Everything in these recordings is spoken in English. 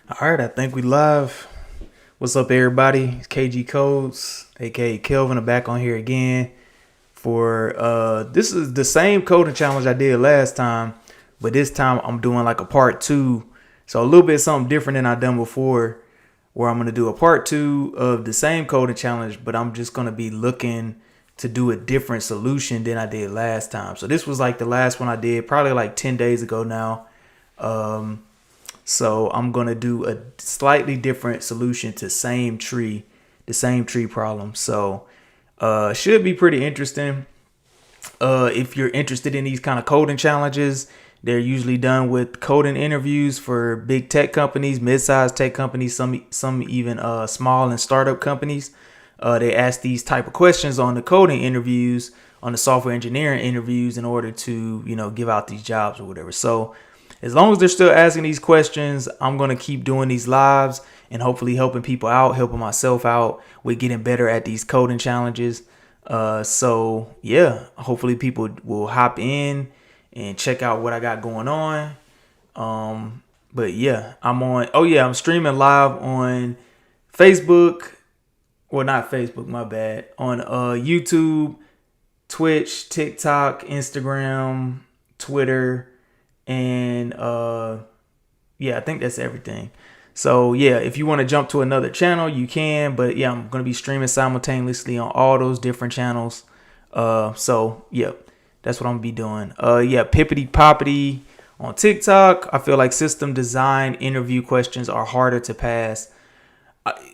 All right, I think we live. What's up, everybody? It's KG.codes, aka Kelvin. I'm back on here again for this is the same coding challenge I did last time, but this time I'm doing like a part two. So a little bit something different than I done before, where I'm gonna do a part two of the same coding challenge, but I'm just gonna be looking to do a different solution than I did last time. So this was like the last one I did, probably like 10 days ago now. So I'm gonna do a slightly different solution to the same tree problem. So should be pretty interesting. If you're interested in these kind of coding challenges, they're usually done with coding interviews for big tech companies, mid-sized tech companies, some even small and startup companies. They ask these type of questions on the coding interviews, on the software engineering interviews, in order to give out these jobs or whatever. So as long as they're still asking these questions, I'm going to keep doing these lives and hopefully helping people out, helping myself out with getting better at these coding challenges. So yeah, hopefully people will hop in and check out what I got going on. But yeah, I'm streaming live on Facebook. Well, not Facebook, my bad. On YouTube, Twitch, TikTok, Instagram, Twitter, and yeah, I think that's everything. So yeah, if you want to jump to another channel, you can. But yeah, I'm gonna be streaming simultaneously on all those different channels. So yeah, that's what I'm gonna be doing. Yeah, Pippity Poppity on TikTok. I feel like system design interview questions are harder to pass.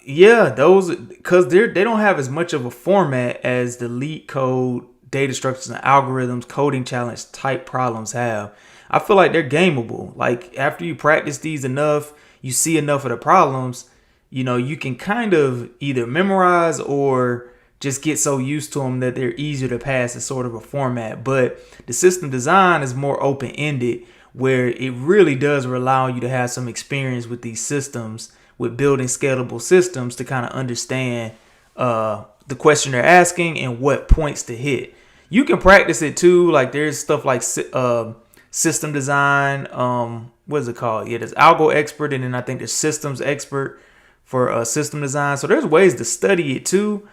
Yeah, those because they don't have as much of a format as the LeetCode data structures and algorithms coding challenge type problems have. I feel like they're gameable. Like after you practice these enough, you see enough of the problems, you can kind of either memorize or just get so used to them that they're easier to pass as sort of a format. But the system design is more open ended, where it really does allow you to have some experience with these systems, with building scalable systems to kind of understand the question they're asking and what points to hit. You can practice it too. Like there's stuff like system design. What is it called? Yeah, there's algo expert, and then I think there's systems expert for system design. So there's ways to study it too,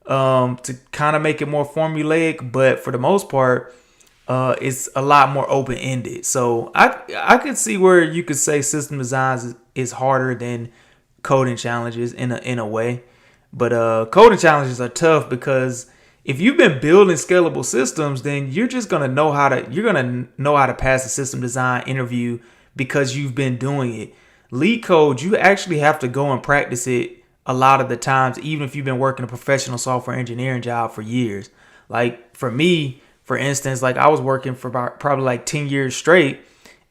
to kind of make it more formulaic. But for the most part, it's a lot more open ended. So I could see where you could say system design is harder than coding challenges in a way. But coding challenges are tough because if you've been building scalable systems, then you're gonna know how to pass a system design interview because you've been doing it. LeetCode, you actually have to go and practice it a lot of the times, even if you've been working a professional software engineering job for years. Like for me, for instance, like I was working for probably like 10 years straight,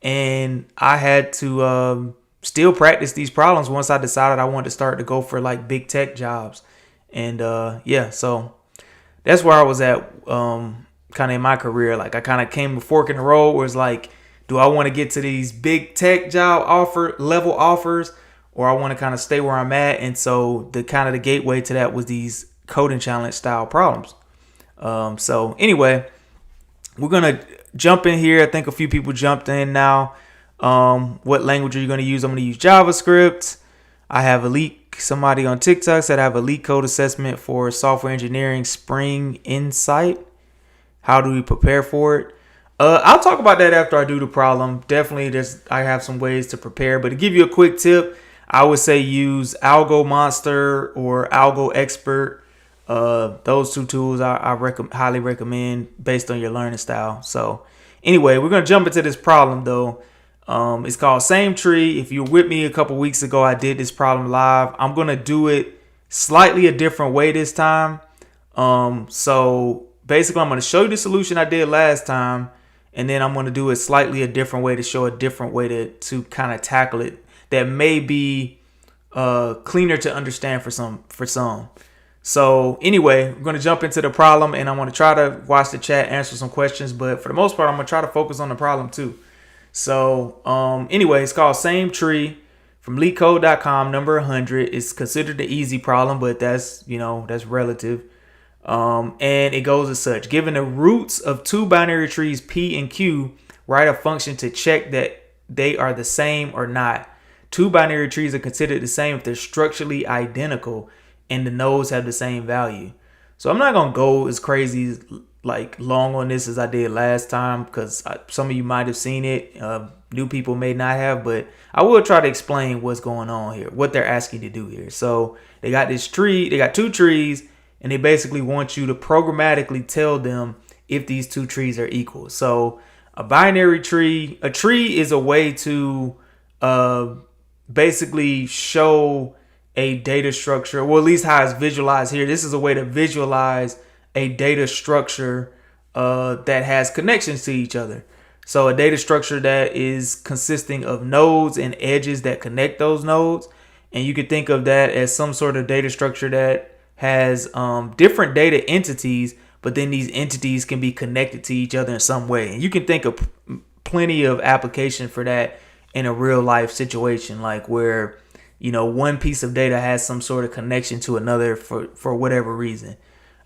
and I had to still practice these problems once I decided I wanted to start to go for like big tech jobs. And yeah, so that's where I was at kind of in my career. Like I kind of came to fork in the road where it's like, do I want to get to these big tech job level offers, or I want to kind of stay where I'm at? And so the gateway to that was these coding challenge style problems. So anyway, we're gonna jump in here. I think a few people jumped in now. What language are you going to use? I'm going to use JavaScript. I have somebody on TikTok said I have a LeetCode assessment for software engineering spring insight. How do we prepare for it? I'll talk about that after I do the problem. Definitely, I have some ways to prepare. But to give you a quick tip, I would say use Algo Monster or Algo Expert. Those two tools I highly recommend based on your learning style. So anyway, we're going to jump into this problem though. It's called Same Tree. If you were with me a couple weeks ago, I did this problem live. I'm going to do it slightly a different way this time. So basically I'm going to show you the solution I did last time, and then I'm going to do it slightly a different way to show a different way to kind of tackle it that may be cleaner to understand for some. So anyway, we're going to jump into the problem, and I'm going to try to watch the chat, answer some questions, but for the most part, I'm going to try to focus on the problem too. So anyway, it's called Same Tree from LeetCode.com, number 100. It's considered the easy problem, but that's relative. And it goes as such. Given the roots of two binary trees, P and Q, write a function to check that they are the same or not. Two binary trees are considered the same if they're structurally identical and the nodes have the same value. So I'm not going to go as crazy like long on this as I did last time, because some of you might have seen it. New people may not have, but I will try to explain what's going on here, what they're asking to do here. So they got this tree, they got two trees, and they basically want you to programmatically tell them if these two trees are equal. So a binary tree, a tree is a way to basically show a data structure, or at least how it's visualized here. This is a way to visualize a data structure that has connections to each other. So a data structure that is consisting of nodes and edges that connect those nodes. And you could think of that as some sort of data structure that has different data entities, but then these entities can be connected to each other in some way. And you can think of plenty of application for that in a real life situation, like where, you know, one piece of data has some sort of connection to another for whatever reason.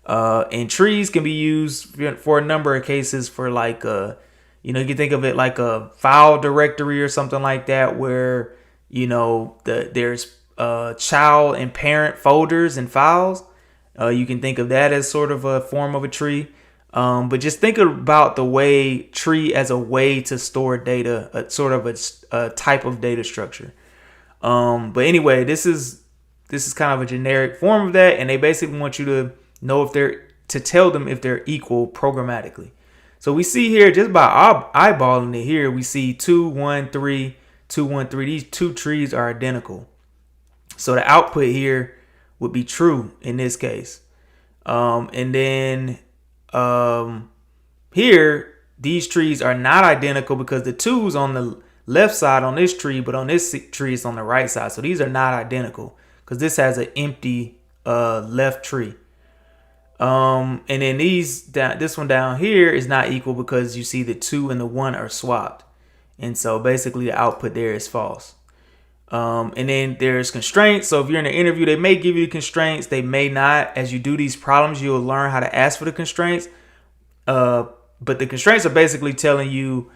And trees can be used for a number of cases for like, you can think of it like a file directory or something like that, where, you know, there's child and parent folders and files. You can think of that as sort of a form of a tree. But just think about the way tree as a way to store data, a sort of a type of data structure. But anyway, this is kind of a generic form of that, and they basically want you to know to tell them if they're equal programmatically. So we see here, just by eyeballing it here, we see 2, 1, 3, 2, 1, 3. These two trees are identical. So the output here would be true in this case. And then here, these trees are not identical because the 2's on the left side on this tree, but on this tree it's on the right side. So these are not identical because this has an empty left tree. And then this one down here is not equal because you see the 2 and the 1 are swapped. And so basically the output there is false. And then there's constraints. So if you're in an interview, they may give you constraints. They may not. As you do these problems, you'll learn how to ask for the constraints. But the constraints are basically telling you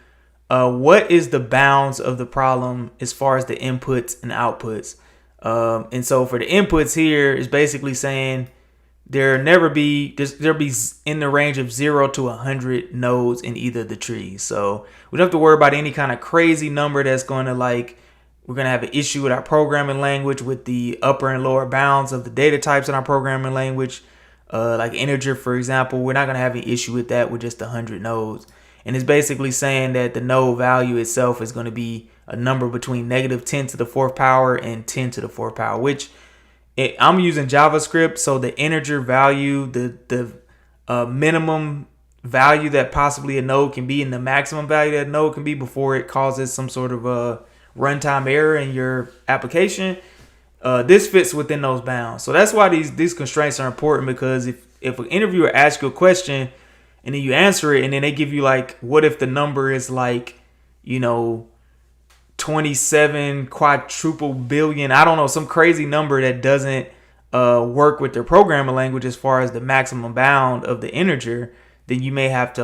what is the bounds of the problem as far as the inputs and outputs. And so for the inputs here is basically saying there'll be in the range of 0 to 100 nodes in either of the trees. So we don't have to worry about any kind of crazy number that's going to we're going to have an issue with our programming language with the upper and lower bounds of the data types in our programming language. Like integer, for example, we're not going to have any issue with that with just 100 nodes. And it's basically saying that the node value itself is going to be a number between negative 10 to the fourth power and 10 to the fourth power, which I'm using JavaScript. So the integer value, the minimum value that possibly a node can be and the maximum value that a node can be before it causes some sort of a runtime error in your application. This fits within those bounds. So that's why these constraints are important, because if an interviewer asks you a question and then you answer it and then they give you like, what if the number is like, 27 quadruple billion, I don't know, some crazy number that doesn't work with their programming language as far as the maximum bound of the integer, then you may have to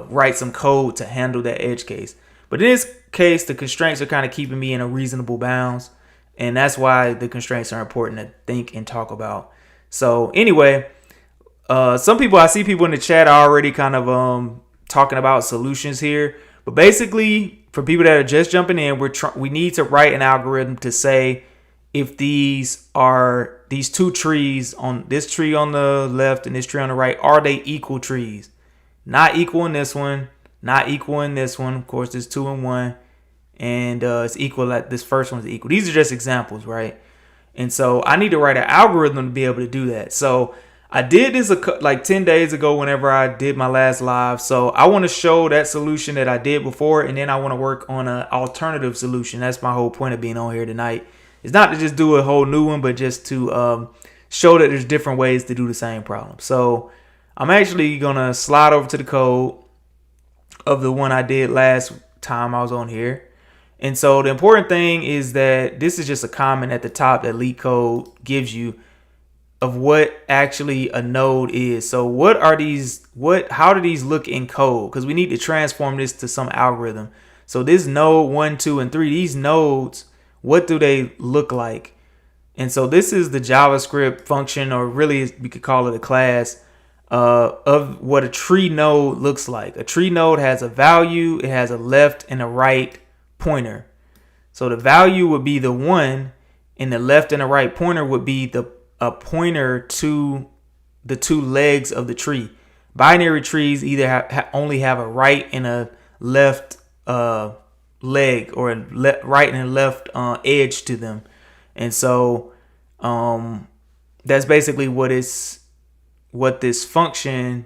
write some code to handle that edge case. But in this case, the constraints are kind of keeping me in a reasonable bounds. And that's why the constraints are important to think and talk about. So anyway, I see people in the chat are already kind of talking about solutions here. But basically, for people that are just jumping in, we need to write an algorithm to say if these two trees, on this tree on the left and this tree on the right, are they equal trees? Not equal in this one, not equal in this one. Of course, there's 2 and 1. And it's equal, like this first one's equal. These are just examples, right? And so I need to write an algorithm to be able to do that. So I did this like 10 days ago whenever I did my last live. So I want to show that solution that I did before, and then I want to work on an alternative solution. That's my whole point of being on here tonight. It's not to just do a whole new one, but just to show that there's different ways to do the same problem. So I'm actually going to slide over to the code of the one I did last time I was on here. And so the important thing is that this is just a comment at the top that LeetCode gives you of what actually a node is. So how do these look in code? Because we need to transform this to some algorithm. So this node 1, 2, and 3, these nodes what do they look like? And so this is the JavaScript function, or really we could call it a class, of what a tree node looks like. A tree node has a value, it has a left and a right pointer. So the value would be the 1, and the left and the right pointer would be a pointer to the 2 legs of the tree. Binary trees either only have a right and a left leg, or a right and a left edge to them. And so that's basically what this function,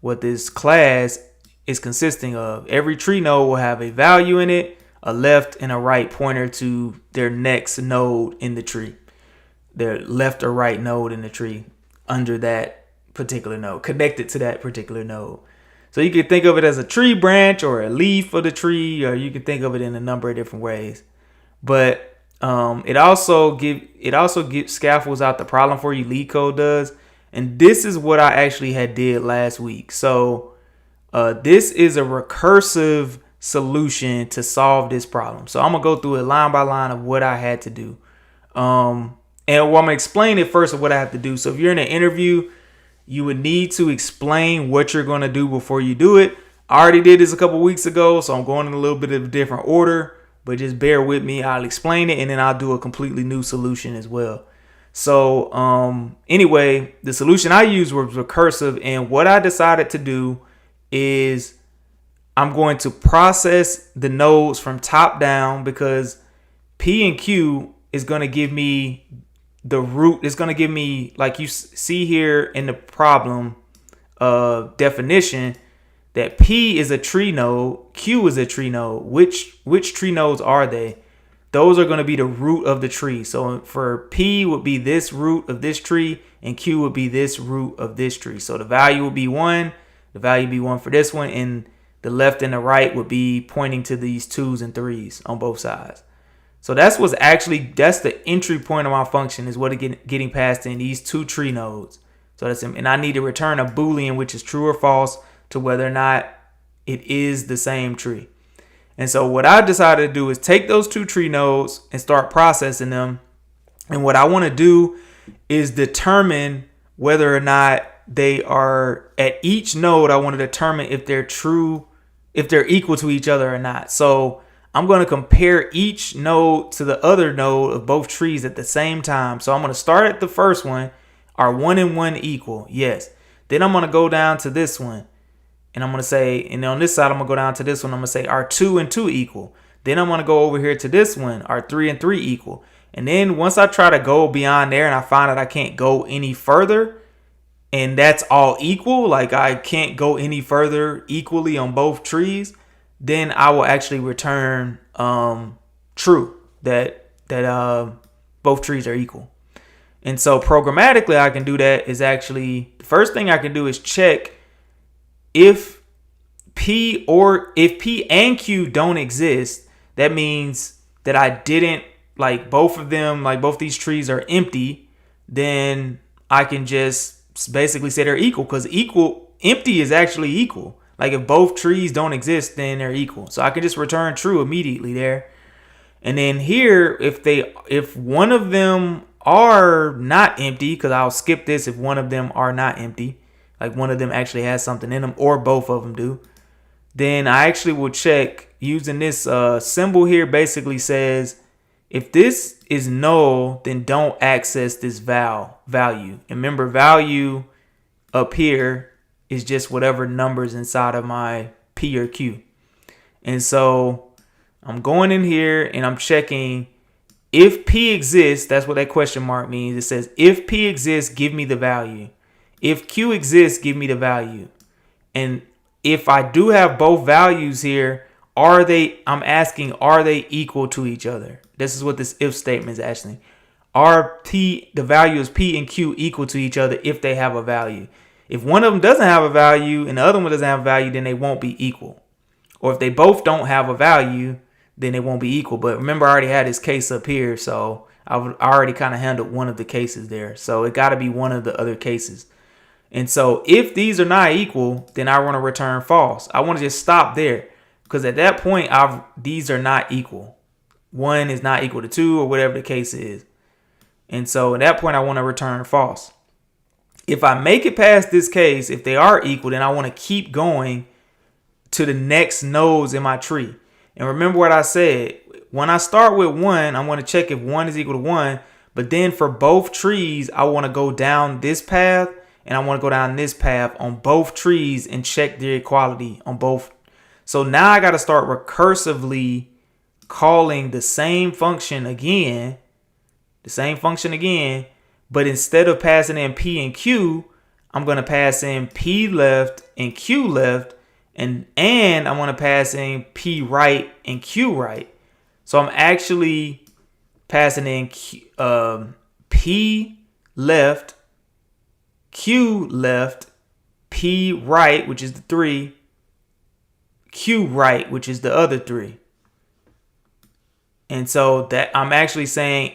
what this class is consisting of. Every tree node will have a value in it, a left and a right pointer to their next node in the tree, their left or right node in the tree under that particular node, connected to that particular node. So you could think of it as a tree branch or a leaf of the tree, or you could think of it in a number of different ways. But it also scaffolds out the problem for you. LeetCode does, and this is what I actually had did last week. So this is a recursive solution to solve this problem. So I'm gonna go through it line by line of what I had to do, and I'm gonna explain it first of what I have to do. So if you're in an interview, you would need to explain what you're gonna do before you do it. I already did this a couple weeks ago, so I'm going in a little bit of a different order, but just bear with me. I'll explain it, and then I'll do a completely new solution as well. So anyway, the solution I used was recursive, and what I decided to do is I'm going to process the nodes from top down, because P and Q is going to give me the root. It's going to give me, like you see here in the problem definition, that P is a tree node, Q is a tree node. Which tree nodes are they? Those are going to be the root of the tree. So for P would be this root of this tree, and Q would be this root of this tree. So the value would be 1, the value would be 1 for this one, and the left and the right would be pointing to these 2s and 3s on both sides. So that's the entry point of my function, is what it getting passed in these 2 tree nodes. So and I need to return a Boolean, which is true or false, to whether or not it is the same tree. And so what I decided to do is take those 2 tree nodes and start processing them. And what I want to do is determine whether or not they are at each node. I want to determine if they're true, if they're equal to each other or not. So I'm going to compare each node to the other node of both trees at the same time. So I'm going to start at the first one. Are 1 and 1 equal? Yes. Then I'm going to go down to this one, and I'm going to say, and on this side, I'm going to go down to this one. I'm going to say, are 2 and 2 equal? Then I'm going to go over here to this one. Are 3 and 3 equal? And then once I try to go beyond there and I find that I can't go any further, and that's all equal, like I can't go any further equally on both trees, then I will actually return true, that both trees are equal. And so programmatically, I can do that. Is actually the first thing I can do is check if P and Q don't exist. That means that I didn't, like both of them, like both these trees are empty. Then I can just basically say they're equal, because empty is actually equal. Like if both trees don't exist, then they're equal. So I can just return true immediately there. And then here, if one of them are not empty, because I'll skip this if one of them are not empty, like one of them actually has something in them, or both of them do, then I actually will check using this symbol here. Basically says, if this is null, then don't access this value. And remember, value up here is just whatever numbers inside of my P or Q. And so I'm going in here and I'm checking if P exists. That's what that question mark means. It says, if P exists, give me the value. If Q exists, give me the value. And if I do have both values here, I'm asking, are they equal to each other? This is what this if statement is asking. The value is P and Q equal to each other if they have a value. If one of them doesn't have a value and the other one doesn't have a value, then they won't be equal. Or if they both don't have a value, then they won't be equal. But remember, I already had this case up here, so I already kind of handled one of the cases there. So it got to be one of the other cases. And so if these are not equal, then I want to return false. I want to just stop there, because at that point, these are not equal. 1 is not equal to 2 or whatever the case is. And so at that point, I want to return false. If I make it past this case, if they are equal, then I want to keep going to the next nodes in my tree. And remember what I said. When I start with 1, I want to check if 1 is equal to 1. But then for both trees, I want to go down this path and I want to go down this path on both trees and check their equality on both. So now I got to start recursively calling the same function again. But instead of passing in P and Q, I'm going to pass in P left and Q left. And I'm going to pass in P right and Q right. So I'm actually passing in P left, Q left, P right, which is the 3, Q right, which is the other 3. And so that I'm actually saying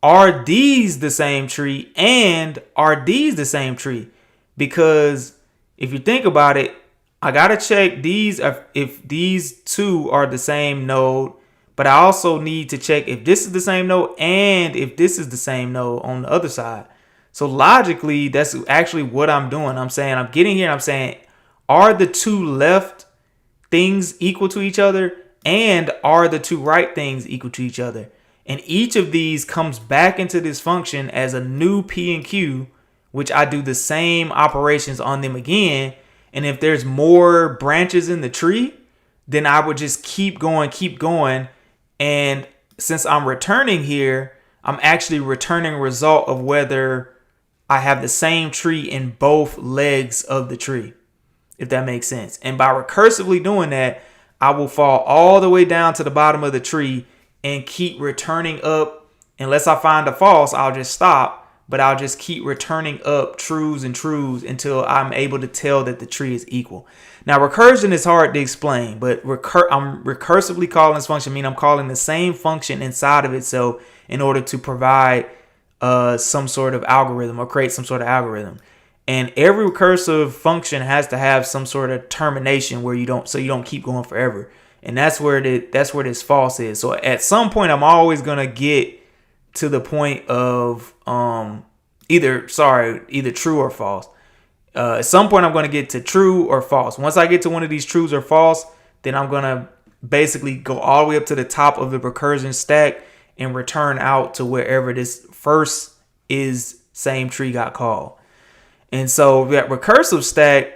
are these the same tree and are these the same tree? Because if you think about it, I got to check if these two are the same node, but I also need to check if this is the same node and if this is the same node on the other side. So logically, that's actually what I'm doing. I'm saying I'm getting here and I'm saying, are the two left things equal to each other? And are the two right things equal to each other? And each of these comes back into this function as a new P and Q, which I do the same operations on them again. And if there's more branches in the tree, then I would just keep going. And since I'm returning here, I'm actually returning a result of whether I have the same tree in both legs of the tree, if that makes sense. And by recursively doing that, I will fall all the way down to the bottom of the tree and keep returning up. Unless I find a false, I'll just stop, but I'll just keep returning up trues and trues until I'm able to tell that the tree is equal. Now, recursion is hard to explain, but I'm recursively calling this function, meaning I'm calling the same function inside of itself in order to provide some sort of algorithm or create some sort of algorithm. And every recursive function has to have some sort of termination where you don't keep going forever. And that's where this false is. So at some point, I'm always gonna get to the point of either true or false. At some point, I'm gonna get to true or false. Once I get to one of these trues or false, then I'm gonna basically go all the way up to the top of the recursion stack and return out to wherever this first is same tree got called. And so that recursive stack,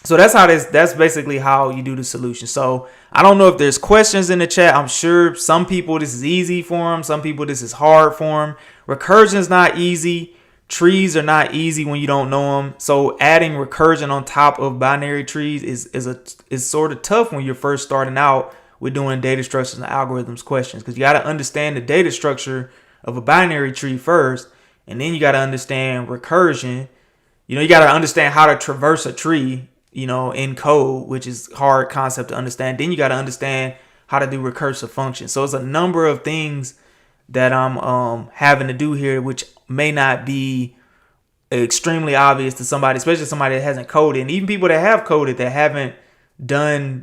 so that's basically how you do the solution. So I don't know if there's questions in the chat. I'm sure some people this is easy for them. Some people this is hard for them. Recursion is not easy. Trees are not easy when you don't know them. So adding recursion on top of binary trees is sort of tough when you're first starting out with doing data structures and algorithms questions, because you got to understand the data structure of a binary tree first, and then you got to understand recursion. You got to understand how to traverse a tree, in code, which is hard concept to understand. Then you got to understand how to do recursive functions. So it's a number of things that I'm having to do here, which may not be extremely obvious to somebody, especially somebody that hasn't coded. And even people that have coded that haven't done,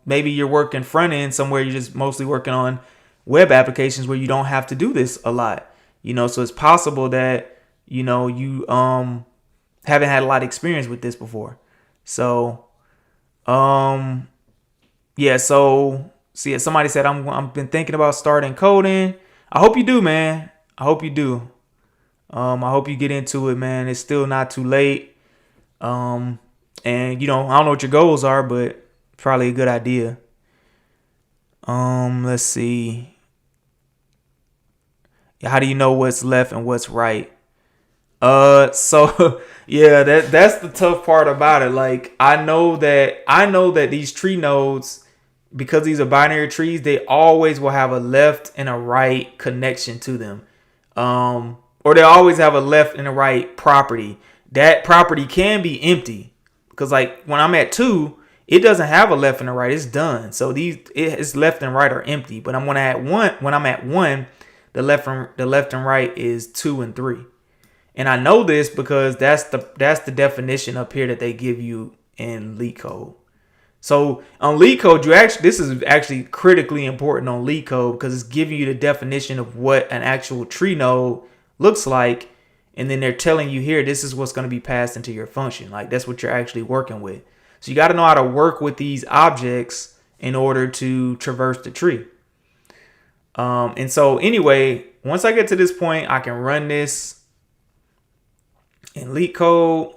maybe you're working front end somewhere, you're just mostly working on web applications where you don't have to do this a lot. So it's possible that, you haven't had a lot of experience with this before. So, yeah. So, somebody said I've been thinking about starting coding. I hope you do, man. I hope you do. I hope you get into it, man. It's still not too late. And I don't know what your goals are, but probably a good idea. Let's see. How do you know what's left and what's right? So yeah, that's the tough part about it. Like, I know that these tree nodes, because these are binary trees, they always will have a left and a right connection to them. Or they always have a left and a right property. That property can be empty, because like when I'm at 2, it doesn't have a left and a right. It's done. So its left and right are empty. But when I'm at 1, the left and right is 2 and 3. And I know this because that's the definition up here that they give you in LeetCode. So on LeetCode, this is actually critically important on LeetCode because it's giving you the definition of what an actual tree node looks like. And then they're telling you here, this is what's going to be passed into your function. Like that's what you're actually working with. So you got to know how to work with these objects in order to traverse the tree. And so anyway, once I get to this point, I can run this in LeetCode.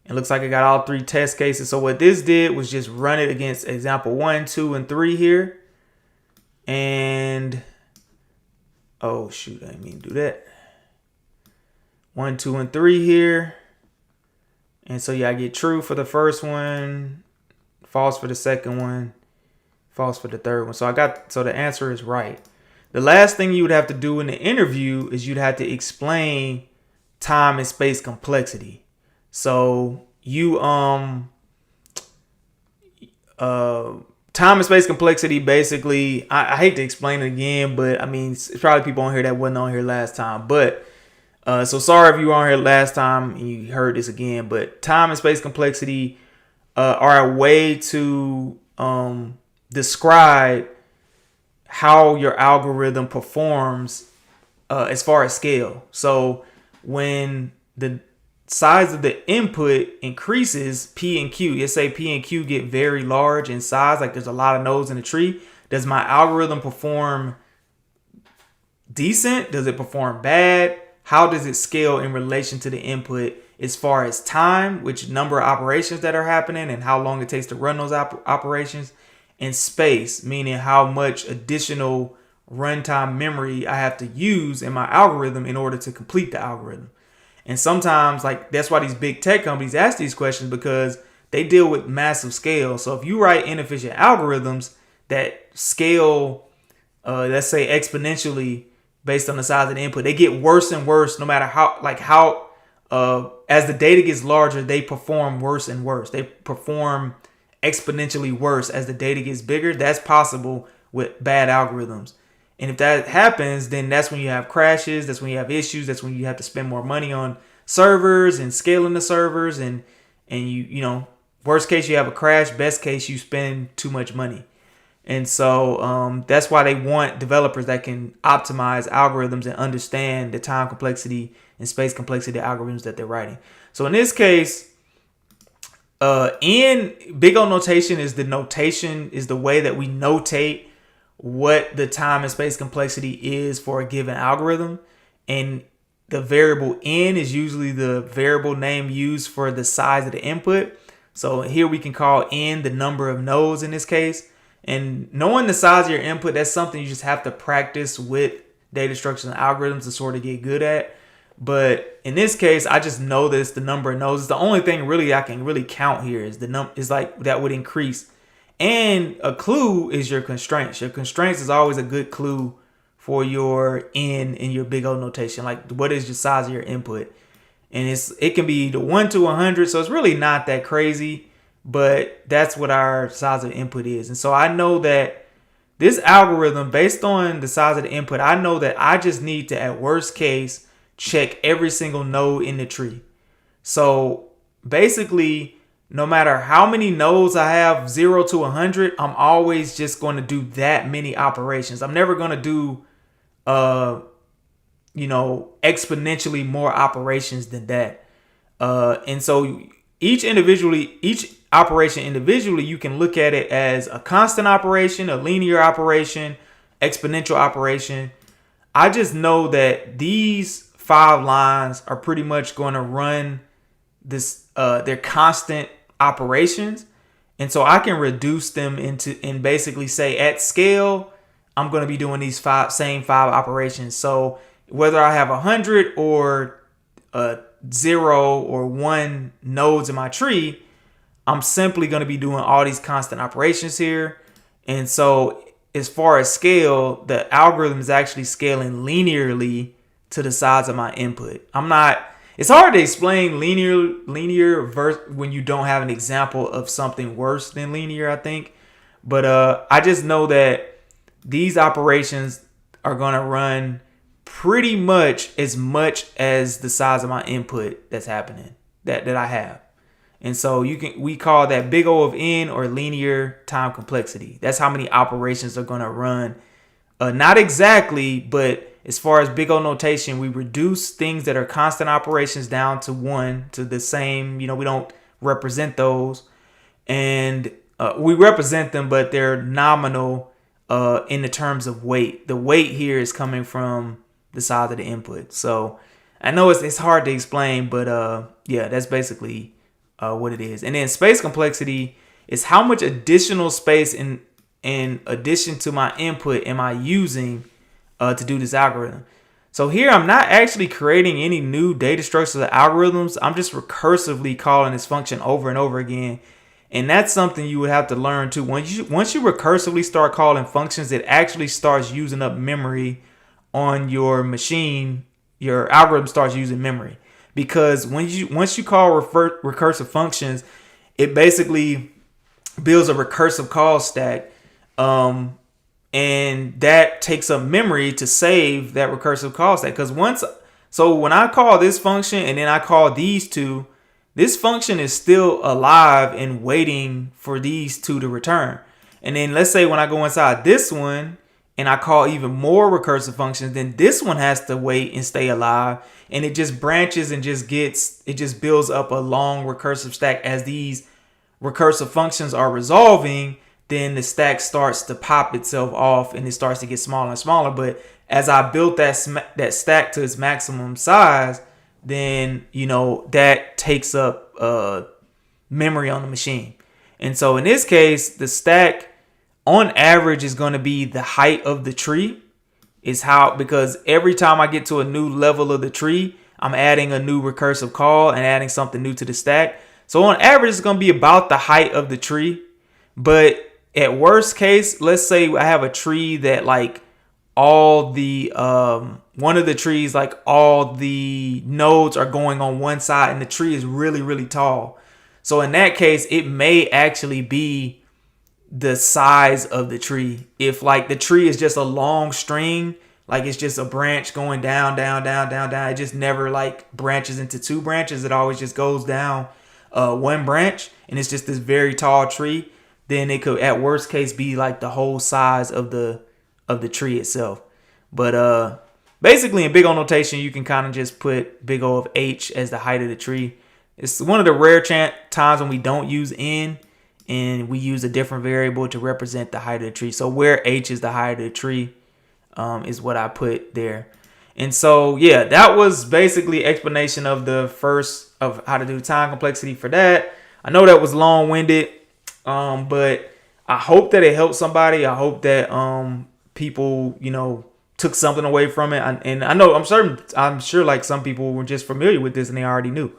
It looks like I got all 3 test cases. So what this did was just run it against example 1, 2, and 3 here. And, oh shoot, I didn't mean to do that. 1, 2, and 3 here. And so yeah, I get true for the first one, false for the second one, false for the third one. So the answer is right. The last thing you would have to do in the interview is you'd have to explain time and space complexity. So you time and space complexity basically, I hate to explain it again, but I mean it's probably people on here that wasn't on here last time. But so sorry if you were on here last time and you heard this again. But time and space complexity are a way to describe how your algorithm performs as far as scale. So when the size of the input increases, P and Q, let's say P and Q get very large in size, like there's a lot of nodes in the tree, does my algorithm perform decent? Does it perform bad? How does it scale in relation to the input as far as time, which number of operations that are happening and how long it takes to run those operations, and space, meaning how much additional runtime memory I have to use in my algorithm in order to complete the algorithm. And sometimes, like, that's why these big tech companies ask these questions, because they deal with massive scale. So if you write inefficient algorithms that scale, let's say exponentially based on the size of the input, they get worse and worse no matter how as the data gets larger, they perform worse and worse. They perform exponentially worse as the data gets bigger. That's possible with bad algorithms. And if that happens, then that's when you have crashes. That's when you have issues. That's when you have to spend more money on servers and scaling the servers. And you know, worst case, you have a crash. Best case, you spend too much money. And so that's why they want developers that can optimize algorithms and understand the time complexity and space complexity of algorithms that they're writing. So in this case, in big O notation is the way that we notate what the time and space complexity is for a given algorithm. And the variable n is usually the variable name used for the size of the input. So here we can call n the number of nodes in this case. And knowing the size of your input, that's something you just have to practice with data structures and algorithms to sort of get good at. But in this case, I just know that it's the number of nodes. It's the only thing really I can really count here is is like that would increase. And a clue is your constraints. Your constraints is always a good clue for your n in your big O notation. Like, what is your size of your input? And it can be the 1 to 100. So it's really not that crazy, but that's what our size of input is. And so I know that this algorithm, based on the size of the input, I know that I just need to, at worst case, check every single node in the tree. So basically, no matter how many nodes I have, 0 to 100, I'm always just going to do that many operations. I'm never going to do, exponentially more operations than that. And so each operation individually, you can look at it as a constant operation, a linear operation, exponential operation. I just know that these 5 lines are pretty much going to run this, they're constant operations. And so I can reduce them and basically say at scale, I'm going to be doing these same 5 operations. So whether I have 100 or 0 or 1 nodes in my tree, I'm simply going to be doing all these constant operations here. And so as far as scale, the algorithm is actually scaling linearly to the size of my input. It's hard to explain linear when you don't have an example of something worse than linear, I think. But I just know that these operations are going to run pretty much as the size of my input that's happening, that I have. And so we call that big O of n, or linear time complexity. That's how many operations are going to run. Not exactly, but as far as big O notation, we reduce things that are constant operations down to one, to the same. We don't represent those, and we represent them, but they're nominal in the terms of weight. The weight here is coming from the size of the input. So I know it's hard to explain, but yeah, that's basically what it is. And then space complexity is how much additional space in addition to my input am I using to do this algorithm. So here I'm not actually creating any new data structures or algorithms. I'm just recursively calling this function over and over again. And that's something you would have to learn too. Once you recursively start calling functions, it actually starts using up memory on your machine. Your algorithm starts using memory, because once you call recursive functions, it basically builds a recursive call stack, and that takes up memory to save that recursive call stack. Because when I call this function and then I call these two, this function is still alive and waiting for these two to return. And then let's say when I go inside this one and I call even more recursive functions, then this one has to wait and stay alive, and it just branches and just builds up a long recursive stack. As these recursive functions are resolving, then the stack starts to pop itself off and it starts to get smaller and smaller. But as I built that stack to its maximum size, then that takes up memory on the machine. And so in this case, the stack on average is going to be the height of the tree, because every time I get to a new level of the tree, I'm adding a new recursive call and adding something new to the stack. So on average, it's going to be about the height of the tree. But at worst case, let's say I have a tree that like all the one of the trees, like all the nodes are going on one side, and the tree is really, really tall. So in that case, it may actually be the size of the tree. If like the tree is just a long string, like it's just a branch going down, down, down, down, down. It just never like branches into two branches. It always just goes down one branch, and it's just this very tall tree. Then it could at worst case be like the whole size of the tree itself. But basically in big O notation, you can kind of just put big O of h as the height of the tree. It's one of the rare times when we don't use n, and we use a different variable to represent the height of the tree. So where h is the height of the tree is what I put there. And so yeah, that was basically explanation of of how to do time complexity for that. I know that was long-winded, but I hope that it helped somebody. I hope that people took something away from it. And I know I'm sure like some people were just familiar with this and they already knew.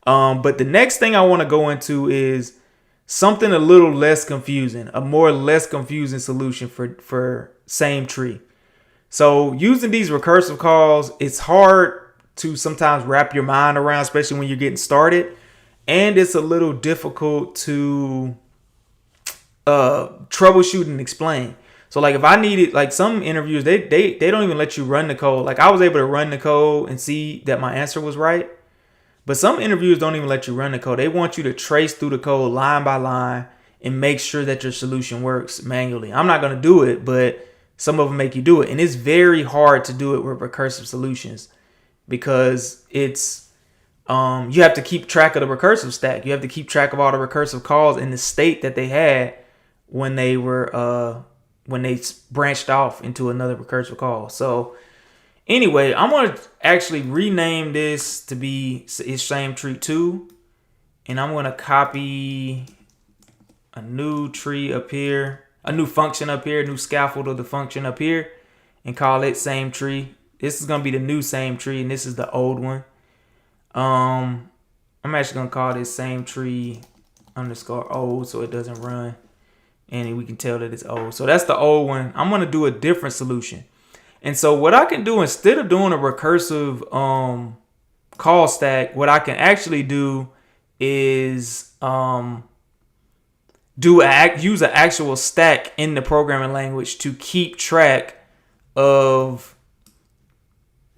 But the next thing I want to go into is something a little less confusing, a less confusing solution for same tree. So using these recursive calls, it's hard to sometimes wrap your mind around, especially when you're getting started. And it's a little difficult to troubleshoot and explain. So like if I needed, like some interviews, they don't even let you run the code. Like I was able to run the code and see that my answer was right. But some interviews don't even let you run the code. They want you to trace through the code line by line and make sure that your solution works manually. I'm not going to do it, but some of them make you do it. And it's very hard to do it with recursive solutions, because it's you have to keep track of the recursive stack. You have to keep track of all the recursive calls in the state that they had when they branched off into another recursive call. So anyway, I'm going to actually rename this to be same tree 2. And I'm going to copy a new tree up here, a new function up here, new scaffold of the function up here, and call it same tree. This is going to be the new same tree, and this is the old one. I'm actually going to call this same tree underscore old so it doesn't run. And we can tell that it's old. So that's the old one. I'm going to do a different solution. And so what I can do, instead of doing a recursive call stack, what I can actually do is use an actual stack in the programming language to keep track of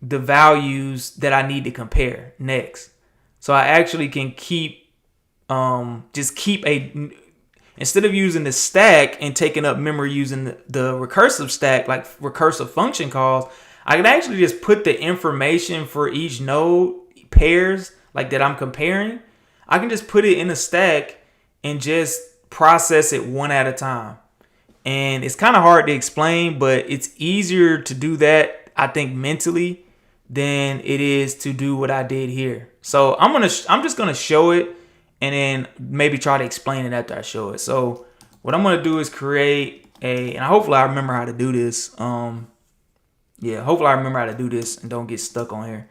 the values that I need to compare next. So I actually can keep just keep instead of using the stack and taking up memory using the recursive stack, like recursive function calls, I can actually just put the information for each node pairs like that I'm comparing. I can just put it in a stack and just process it one at a time. And it's kind of hard to explain, but it's easier to do that, I think, mentally than it is to do what I did here. So I'm just gonna show it and then maybe try to explain it after I show it. So what I'm gonna do is create and hopefully I remember how to do this. Hopefully I remember how to do this and don't get stuck on here.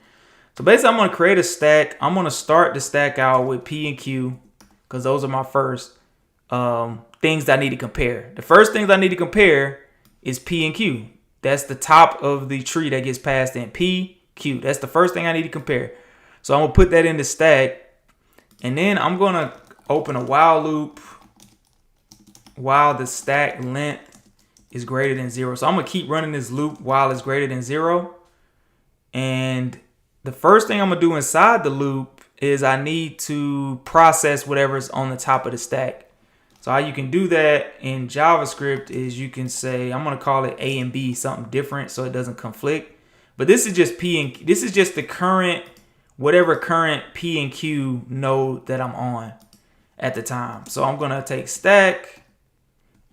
So basically I'm gonna create a stack. I'm gonna start the stack out with P and Q because those are my first things that I need to compare. The first things I need to compare is P and Q. That's the top of the tree that gets passed in. P, Q. That's the first thing I need to compare. So I'm gonna put that in the stack. And then I'm gonna open a while loop while the stack length is greater than 0. So I'm gonna keep running this loop while it's greater than 0. And the first thing I'm gonna do inside the loop is I need to process whatever's on the top of the stack. So how you can do that in JavaScript is you can say, I'm gonna call it A and B, something different so it doesn't conflict. But this is just this is just the current, whatever current P and Q node that I'm on at the time. So I'm gonna take stack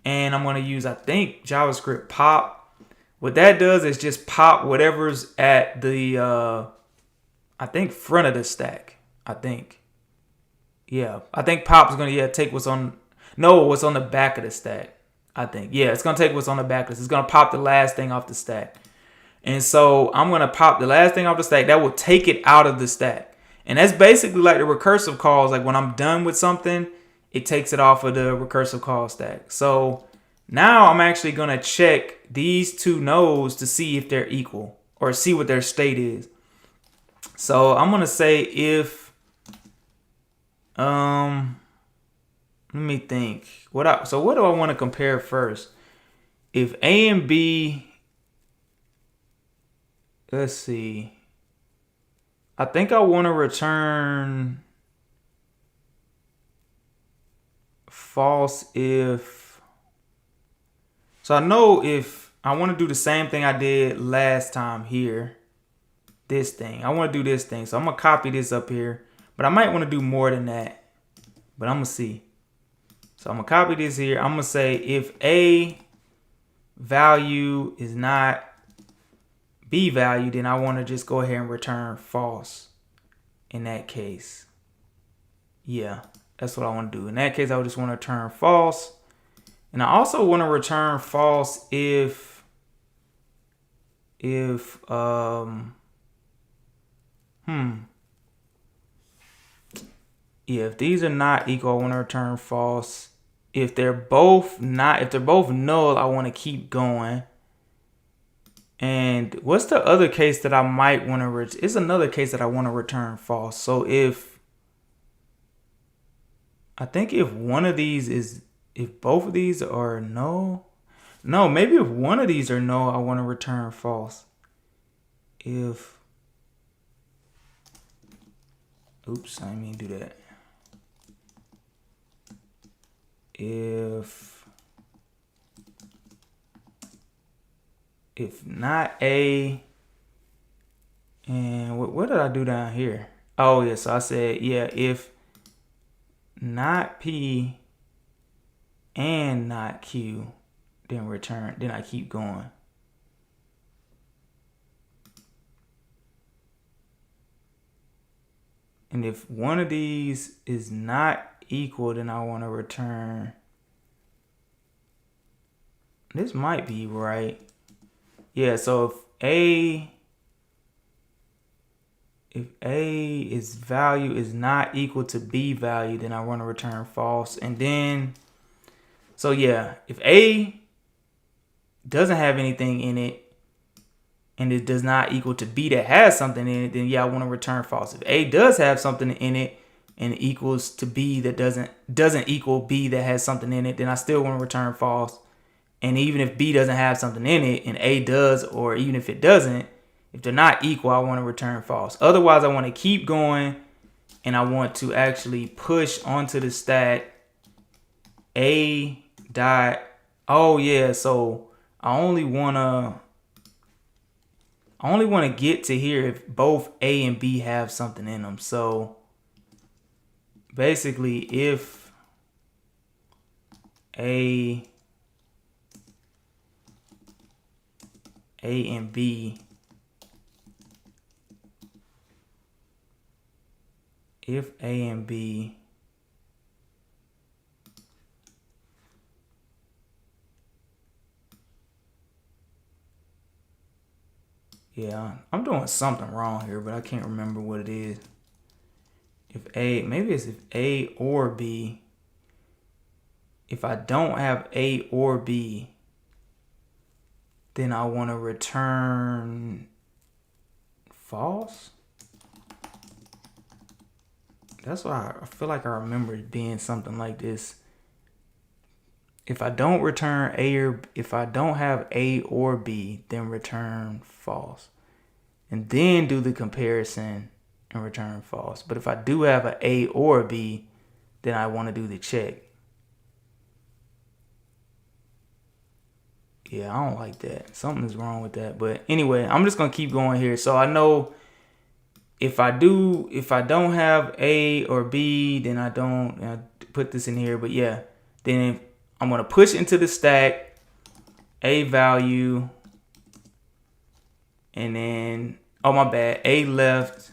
and I'm gonna use, I think, JavaScript pop. What that does is just pop whatever's at the, I think, front of the stack. I think pop is gonna take what's on the back of the stack. I think, it's gonna take what's on the back of this. It's gonna pop the last thing off the stack. And so I'm going to pop the last thing off the stack. That will take it out of the stack. And that's basically like the recursive calls. Like when I'm done with something, it takes it off of the recursive call stack. So now I'm actually going to check these two nodes to see if they're equal or see what their state is. So I'm going to say if, let me think. So what do I want to compare first? If A and B, let's see. I think I want to return false if. So I know if I want to do the same thing I did last time here. This thing. I want to do this thing. So I'm going to copy this up here. But I might want to do more than that. But I'm going to see. So I'm going to copy this here. I'm going to say if A value is not B value, then I want to just go ahead and return false in that case. Yeah, that's what I want to do. In that case, I would just want to return false. And I also want to return false if if these are not equal, I want to return false. If they're both null, I want to keep going. And what's the other case that I might want to it's another case that I want to return false. So if one of these is, if both of these are null, no, maybe if one of these are null, I want to return false. Oops, I didn't mean to do that. If not A, and what did I do down here? Oh yeah, so I said, if not P and not Q, then return, then I keep going. And if one of these is not equal, then I want to return. This might be right. Yeah, so if is value is not equal to B value, then I want to return false. And then, so yeah, if A doesn't have anything in it and it does not equal to B that has something in it, then I want to return false. If A does have something in it and it equals to B that doesn't equal B that has something in it, then I still want to return false. And even if B doesn't have something in it and A does, or even if it doesn't, if they're not equal, I want to return false. Otherwise, I want to keep going and I want to actually push onto the stack a dot. Oh yeah, so I only wanna get to here if both A and B have something in them. So basically, if A and B, if A and B yeah, I'm doing something wrong here, but I can't remember what it is. If A, maybe it's if A or B. If I don't have A or B, then I want to return false. That's why I feel like I remember it being something like this. If I don't return A or if I don't have A or B, then return false. And then do the comparison and return false. But if I do have an A or a B, then I want to do the check. Yeah, I don't like that. Something's wrong with that. But anyway, I'm just gonna keep going here. So I know if I don't have A or B, then I put this in here. But yeah, then I'm gonna push into the stack A value, and then oh my bad, A left,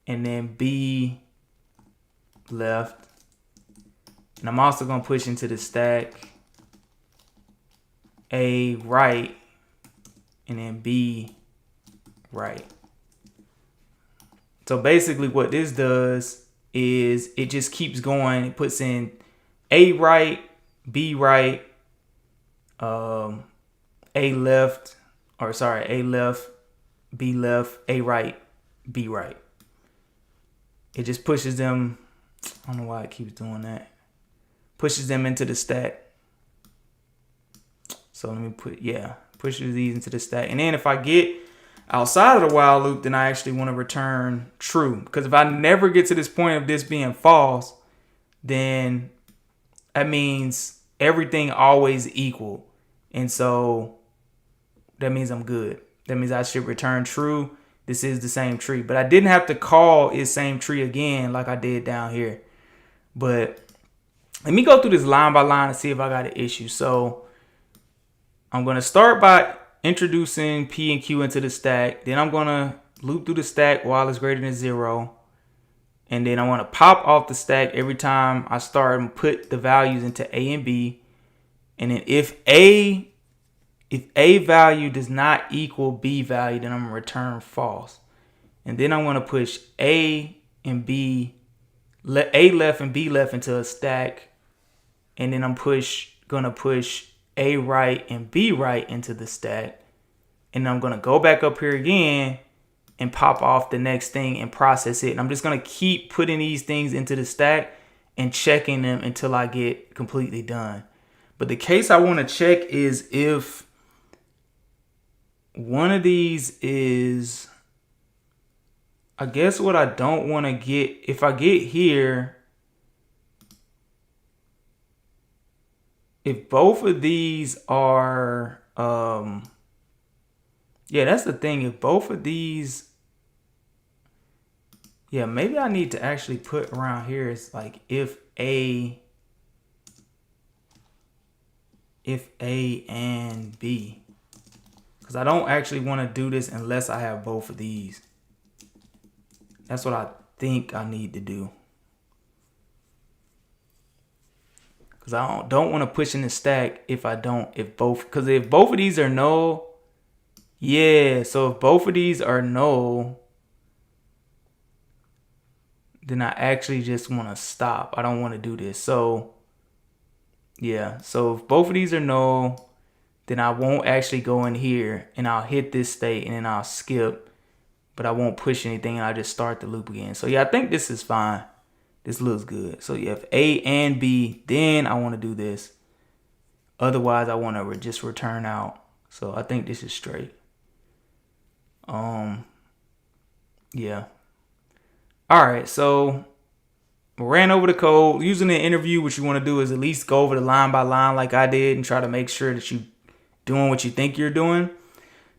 and then B left. And I'm also gonna push into the stack A right, and then B right. So basically what this does is it just keeps going. It puts in A right, B right, A left, A left, B left, A right, B right. It just pushes them. I don't know why it keeps doing that. Pushes them into the stack. So let me pushes these into the stack. And then if I get outside of the while loop, then I actually want to return true. Because if I never get to this point of this being false, then that means everything always equal. And so that means I'm good. That means I should return true. This is the same tree. But I didn't have to call it same tree again like I did down here. But let me go through this line by line and see if I got an issue. So I'm going to start by introducing P and Q into the stack. Then I'm going to loop through the stack while it's greater than 0. And then I want to pop off the stack every time I start and put the values into A and B. And then if A value does not equal B value, then I'm going to return false. And then I want to push A and B, A left and B left into a stack. And then I'm going to push A right and B right into the stack. And I'm going to go back up here again and pop off the next thing and process it. And I'm just going to keep putting these things into the stack and checking them until I get completely done. But the case I want to check is if one of these is, I guess what I don't want to get, if I get here, if both of these are, yeah, that's the thing. If both of these, yeah, maybe I need to actually put around here is like if A and B, because I don't actually want to do this unless I have both of these. That's what I think I need to do. Because I don't want to push in the stack if both of these are null. Yeah, so if both of these are null, then I actually just want to stop. I don't want to do this. So yeah, so if both of these are null, then I won't actually go in here and I'll hit this state and then I'll skip, but I won't push anything and I'll just start the loop again. So yeah, I think this is fine. This looks good. So yeah, if A and B, then I want to do this. Otherwise, I want to just return out. So I think this is straight. Yeah. All right, so ran over the code. Using the interview, what you want to do is at least go over the line by line like I did and try to make sure that you doing what you think you're doing.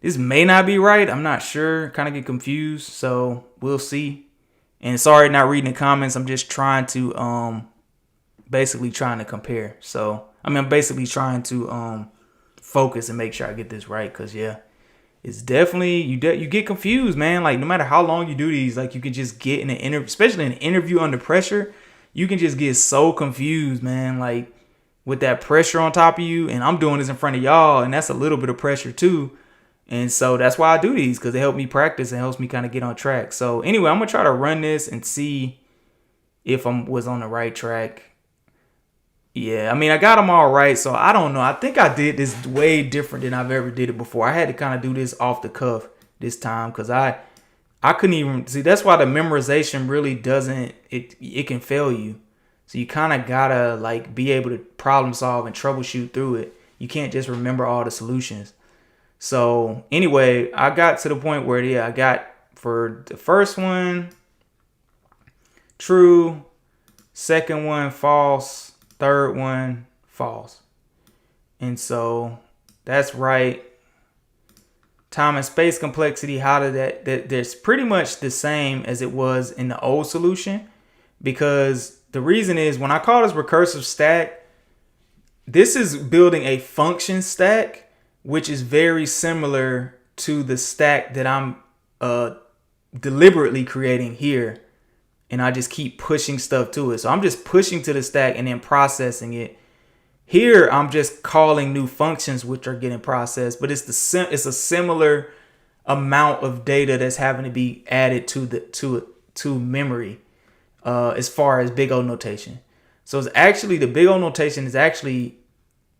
This may not be right. I'm not sure. Kind of get confused. So we'll see. And sorry, not reading the comments. I'm just trying to basically trying to compare. So I'm basically trying to focus and make sure I get this right. Cause yeah, it's definitely you get confused, man. Like no matter how long you do these, like you can just get in an interview, especially in an interview under pressure. You can just get so confused, man. Like with that pressure on top of you, and I'm doing this in front of y'all, and that's a little bit of pressure too. And so that's why I do these, because it helps me practice and helps me kind of get on track. So anyway, I'm going to try to run this and see if I was on the right track. Yeah, I mean, I got them all right. So I don't know. I think I did this way different than I've ever did it before. I had to kind of do this off the cuff this time because I couldn't even see. That's why the memorization really doesn't, it can fail you. So you kind of got to like be able to problem solve and troubleshoot through it. You can't just remember all the solutions. So anyway, I got to the point where, yeah, I got for the first one, true, second one, false, third one, false. And so that's right. Time and space complexity, how did that that's pretty much the same as it was in the old solution, because the reason is when I call this recursive stack, this is building a function stack, which is very similar to the stack that I'm deliberately creating here. And I just keep pushing stuff to it. So I'm just pushing to the stack and then processing it. Here, I'm just calling new functions which are getting processed. But it's a similar amount of data that's having to be added to memory as far as big O notation. So it's actually, the big O notation is actually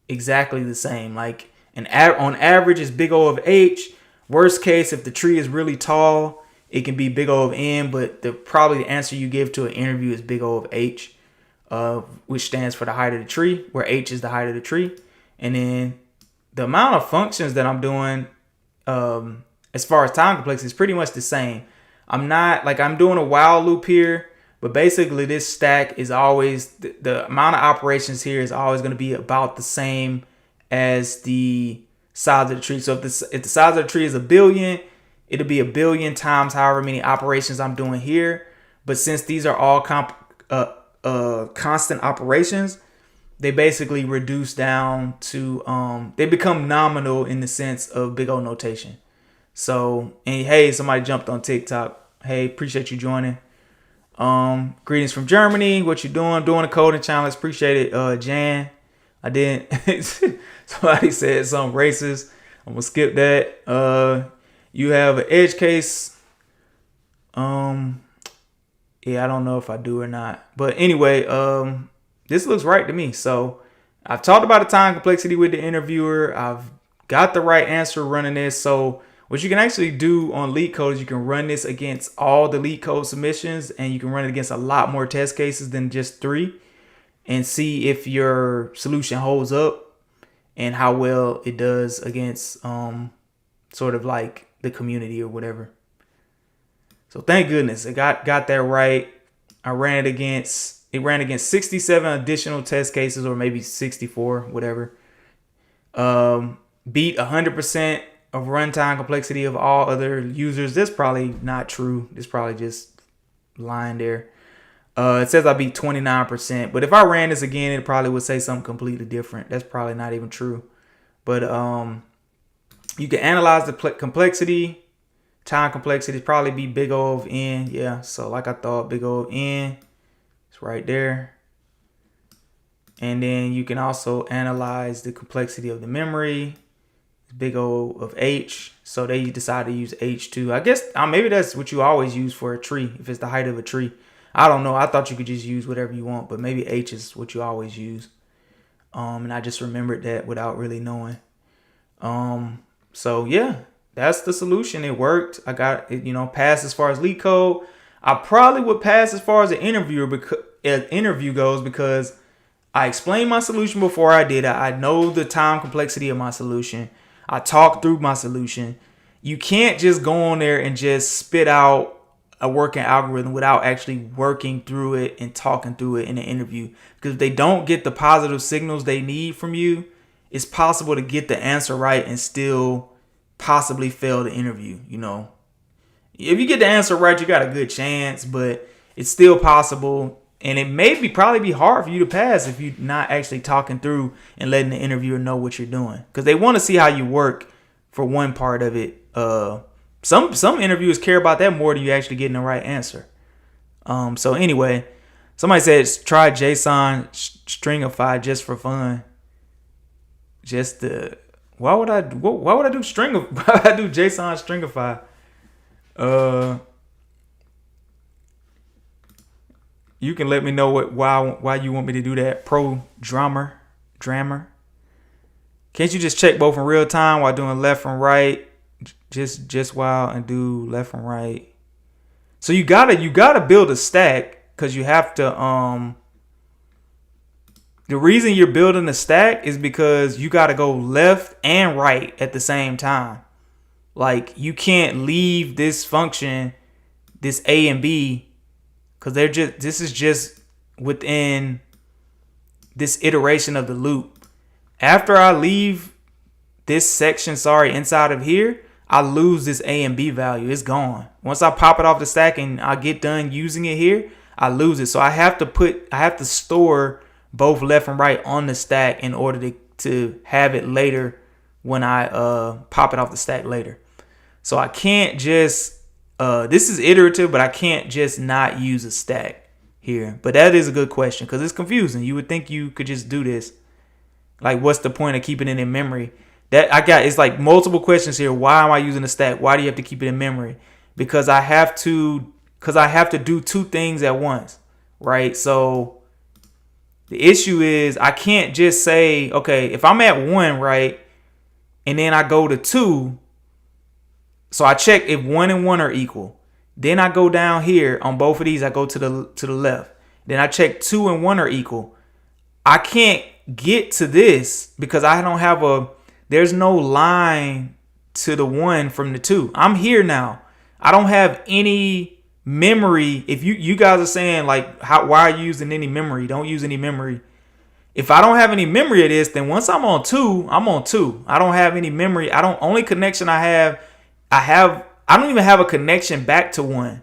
exactly the same. Like, on average, it's big O of H. Worst case, if the tree is really tall, it can be big O of N, but probably the answer you give to an interview is big O of H, which stands for the height of the tree, where H is the height of the tree. And then the amount of functions that I'm doing as far as time complexity is pretty much the same. I'm doing a while loop here, but basically this stack is always, the amount of operations here is always going to be about the same as the size of the tree. So if the size of the tree is 1 billion, it'll be 1 billion times however many operations I'm doing here. But since these are all constant operations, they basically reduce down to they become nominal in the sense of big O notation. So, and hey, somebody jumped on TikTok. Hey, appreciate you joining. Greetings from Germany. What you doing? Doing a coding challenge. Appreciate it, Jan. I didn't. Somebody said something racist. I'm gonna skip that. You have an edge case. Yeah, I don't know if I do or not. But anyway, this looks right to me. So I've talked about the time complexity with the interviewer. I've got the right answer running this. So what you can actually do on LeetCode is you can run this against all the LeetCode submissions, and you can run it against a lot more test cases than just 3, and see if your solution holds up and how well it does against sort of like the community or whatever. So thank goodness it got that right. It ran against 67 additional test cases, or maybe 64, whatever. Beat 100% of runtime complexity of all other users. That's probably not true. It's probably just lying there. It says I beat 29%, but if I ran this again, it probably would say something completely different. That's probably not even true. But you can analyze the complexity. Time complexity probably be big O of N. Yeah, so like I thought, big O of N. It's right there. And then you can also analyze the complexity of the memory. Big O of H. So they decide to use H2. I guess maybe that's what you always use for a tree, if it's the height of a tree. I don't know. I thought you could just use whatever you want, but maybe H is what you always use. And I just remembered that without really knowing. So yeah, that's the solution. It worked. I got it, passed as far as LeetCode. I probably would pass as far as an interview goes, because I explained my solution before I did it. I know the time complexity of my solution. I talked through my solution. You can't just go on there and just spit out a working algorithm without actually working through it and talking through it in an interview. Because if they don't get the positive signals they need from you, it's possible to get the answer right and still possibly fail the interview. You know, if you get the answer right, you got a good chance, but it's still possible. And it may probably be hard for you to pass if you're not actually talking through and letting the interviewer know what you're doing. Because they want to see how you work for one part of it. Some interviewers care about that more than you actually getting the right answer. So anyway, somebody said try JSON stringify just for fun. Just why would I do why would I do JSON stringify? You can let me know why you want me to do that. Pro drummer. Can't you just check both in real time while doing left and right? Just while and do left and right. So you gotta build a stack, because you have to the reason you're building a stack is because you gotta go left and right at the same time. Like, you can't leave this function, this A and B, because this is just within this iteration of the loop. After I leave this section, inside of here, I lose this A and B value. It's gone. Once I pop it off the stack and I get done using it here, I lose it. So I have to store both left and right on the stack in order to have it later when I pop it off the stack later. So I can't just this is iterative, but I can't just not use a stack here. But that is a good question, because it's confusing. You would think you could just do this. Like, what's the point of keeping it in memory? It's like multiple questions here. Why am I using a stack? Why do you have to keep it in memory? Because I have to do two things at once, right? So the issue is I can't just say, okay, if I'm at 1, right, and then I go to 2, so I check if 1 and 1 are equal. Then I go down here on both of these. I go to the left. Then I check 2 and 1 are equal. I can't get to this because I don't have there's no line to the 1 from the 2. I'm here now. I don't have any memory. If you guys are saying like, why are you using any memory? Don't use any memory. If I don't have any memory of this, then once I'm on 2, I'm on 2. I don't have any memory. Only connection I don't even have a connection back to 1,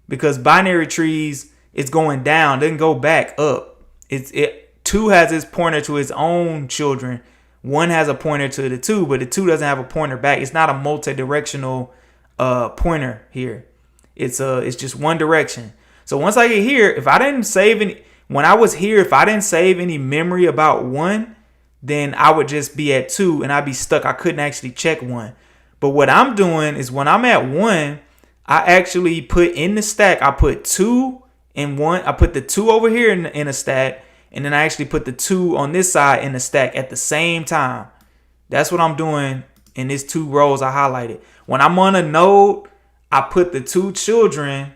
because binary trees, it's going down, doesn't go back up. 2 has its pointer to its own children. 1 has a pointer to the 2, but the 2 doesn't have a pointer back. It's not a multi-directional pointer here. It's just one direction. So once I get here, if I didn't save any memory about 1, then I would just be at 2 and I'd be stuck. I couldn't actually check 1. But what I'm doing is when I'm at 1, I actually put in the stack, I put 2 in 1. I put the 2 over here in a stack, and then I actually put the 2 on this side in the stack at the same time. That's what I'm doing in these 2 rows I highlighted. When I'm on a node, I put the 2 children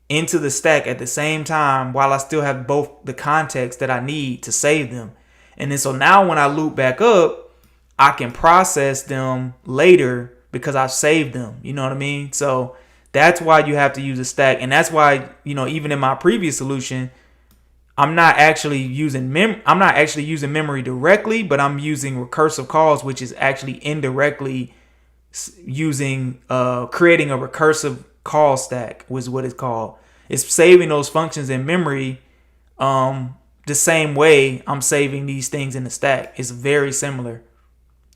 into the stack at the same time while I still have both the context that I need to save them. And then so now when I loop back up, I can process them later because I've saved them. You know what I mean? So that's why you have to use a stack. And that's why, even in my previous solution, I'm not actually using memory directly, but I'm using recursive calls, which is actually indirectly using creating a recursive call stack, was what it's called. It's saving those functions in memory the same way I'm saving these things in the stack. It's very similar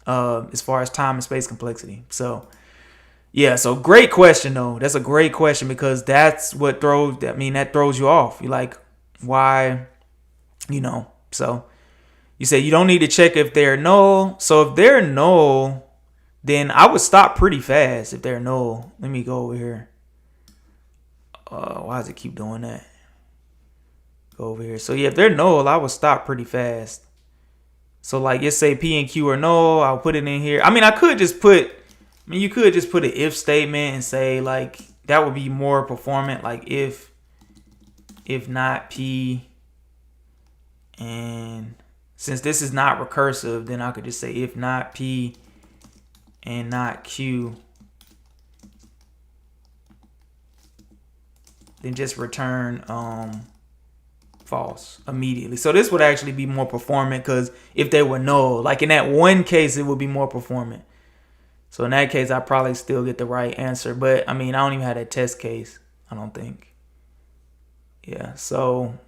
as far as time and space complexity. So yeah, so great question though. That's a great question, because that's what that throws you off. You're like, why? So you say you don't need to check if they're null. So if they're null, then I would stop pretty fast if they're null. Let me go over here. Why does it keep doing that? Go over here. So yeah, if they're null, I would stop pretty fast. So like, let's say P and Q are null. I'll put it in here. You could just put an if statement and say, like, that would be more performant. Like if not P, and since this is not recursive, then I could just say if not P and not Q, then just return false immediately. So this would actually be more performant, because if they were null, like in that one case, it would be more performant. So in that case, I probably still get the right answer. But I mean, I don't even have that test case, I don't think. Yeah, so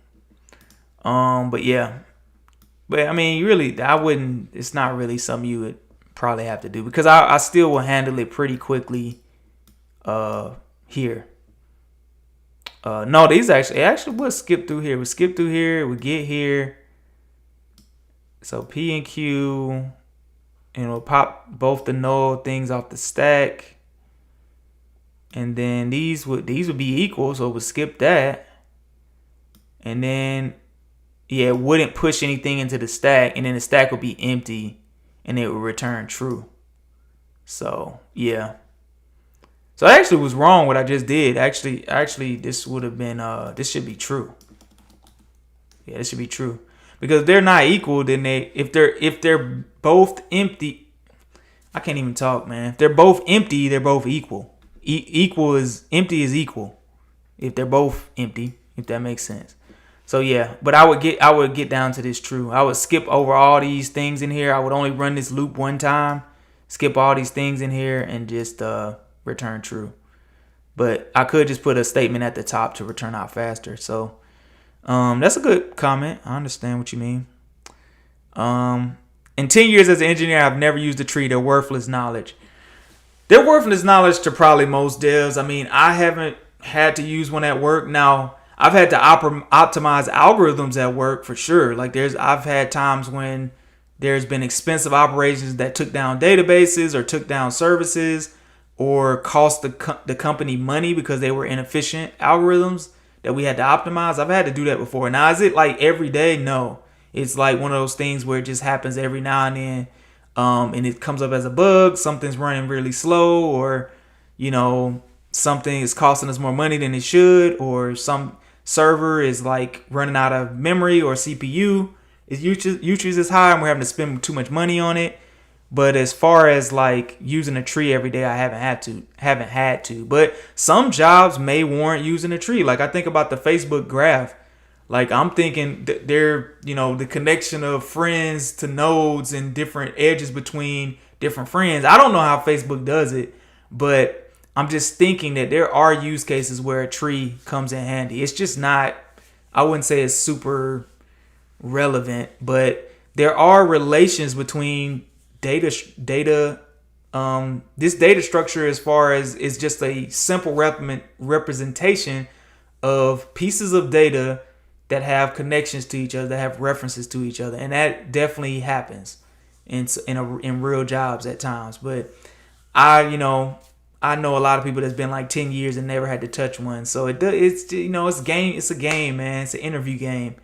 but yeah. But I mean, really, I wouldn't, it's not really something you would probably have to do, because I still will handle it pretty quickly here. No, these actually we'll skip through here. We skip through here, we get here. So P and Q, and we'll pop both the null things off the stack. And then these would be equal, so we'll skip that. And then it wouldn't push anything into the stack, and then the stack would be empty, and it would return true. So yeah. So I actually was wrong what I just did. Actually, this would have been this should be true. Yeah, this should be true, because if they're not equal, then if they're both empty, I can't even talk, man. If they're both empty, they're both equal. Equal is empty is equal if they're both empty, if that makes sense. So yeah, but I would get down to this true. I would skip over all these things in here. I would only run this loop one time, skip all these things in here, and just return true. But I could just put a statement at the top to return out faster. So that's a good comment. I understand what you mean. In 10 years as an engineer, I've never used a tree. They're worthless knowledge. They're worthless knowledge to probably most devs. I mean, I haven't had to use one at work. Now, I've had to optimize algorithms at work for sure. Like I've had times when there's been expensive operations that took down databases or took down services, or cost the company money because they were inefficient algorithms that we had to optimize. I've had to do that before. Now, is it like every day? No. It's like one of those things where it just happens every now and then, and it comes up as a bug. Something's running really slow, or, something is costing us more money than it should, or some server is like running out of memory, or CPU usage is high and we're having to spend too much money on it. But as far as like using a tree every day, I haven't had to. But some jobs may warrant using a tree. Like I think about the Facebook graph. Like I'm thinking that the connection of friends to nodes and different edges between different friends. I don't know how Facebook does it, but I'm just thinking that there are use cases where a tree comes in handy. It's just not, I wouldn't say it's super relevant, but there are relations between this data structure, as far as is just a simple representation of pieces of data that have connections to each other, that have references to each other, and that definitely happens in real jobs at times. But I know a lot of people that's been like 10 years and never had to touch one. So it's a game, man. It's an interview game.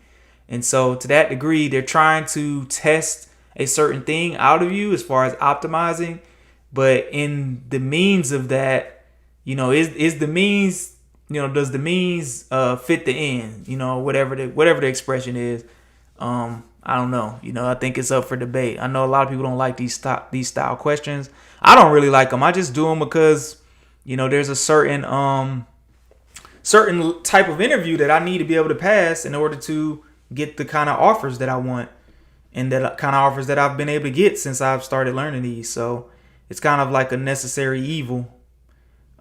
And so to that degree, they're trying to test a certain thing out of you as far as optimizing. But in the means of that, is the means, does the means fit the end? Whatever the expression is. I don't know. I think it's up for debate. I know a lot of people don't like these style questions. I don't really like them. I just do them because, there's a certain type of interview that I need to be able to pass in order to get the kind of offers that I want, and that kind of offers that I've been able to get since I've started learning these. So it's kind of like a necessary evil.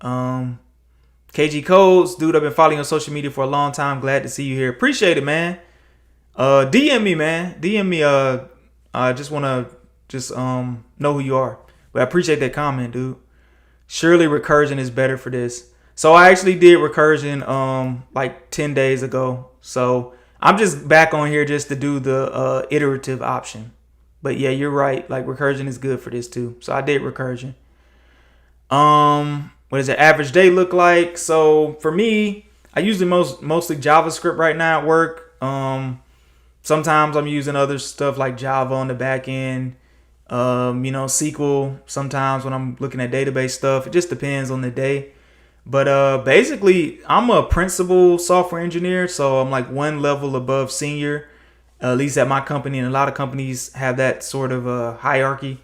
KG.codes, dude, I've been following you on social media for a long time. Glad to see you here. Appreciate it, man. DM me, man. DM me. I just want to know who you are. But I appreciate that comment, dude. Surely recursion is better for this. So I actually did recursion like 10 days ago. So I'm just back on here just to do the iterative option. But yeah, you're right. Like recursion is good for this too. So I did recursion. What does the average day look like? So for me, I usually mostly JavaScript right now at work. Sometimes I'm using other stuff like Java on the back end. SQL sometimes when I'm looking at database stuff. It just depends on the day. But basically, I'm a principal software engineer, so I'm like one level above senior, at least at my company, and a lot of companies have that sort of hierarchy.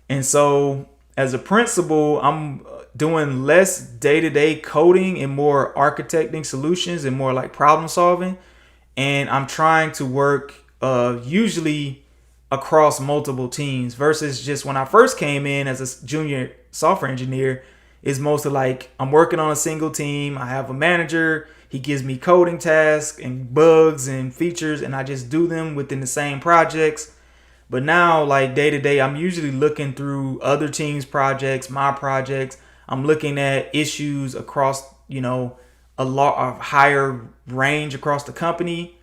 And so as a principal, I'm doing less day-to-day coding and more architecting solutions and more like problem solving. And I'm trying to work usually across multiple teams versus just when I first came in as a junior software engineer is mostly like I'm working on a single team. I have a manager. He gives me coding tasks and bugs and features, and I just do them within the same projects. But now, like day to day, I'm usually looking through other teams' projects, my projects. I'm looking at issues across, a lot of higher range across the company.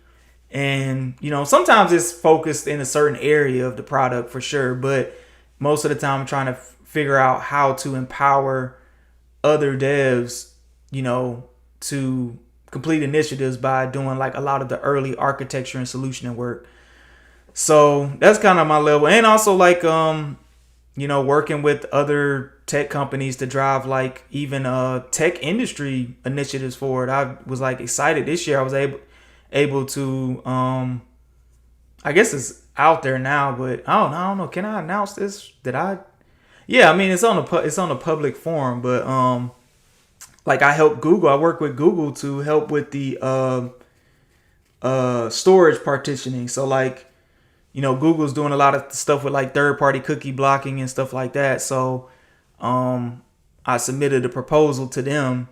And, sometimes it's focused in a certain area of the product for sure. But most of the time, I'm trying to figure out how to empower other devs, to complete initiatives by doing like a lot of the early architecture and solutioning work. So that's kind of my level. And also like, working with other tech companies to drive like even tech industry initiatives forward. I was like excited this year. I was able to, I guess it's out there now, but I don't know. Can I announce this? Yeah, I mean, it's on a public forum, but, like I help Google. I work with Google to help with the storage partitioning. So like, Google's doing a lot of stuff with like third-party cookie blocking and stuff like that. So I submitted a proposal to them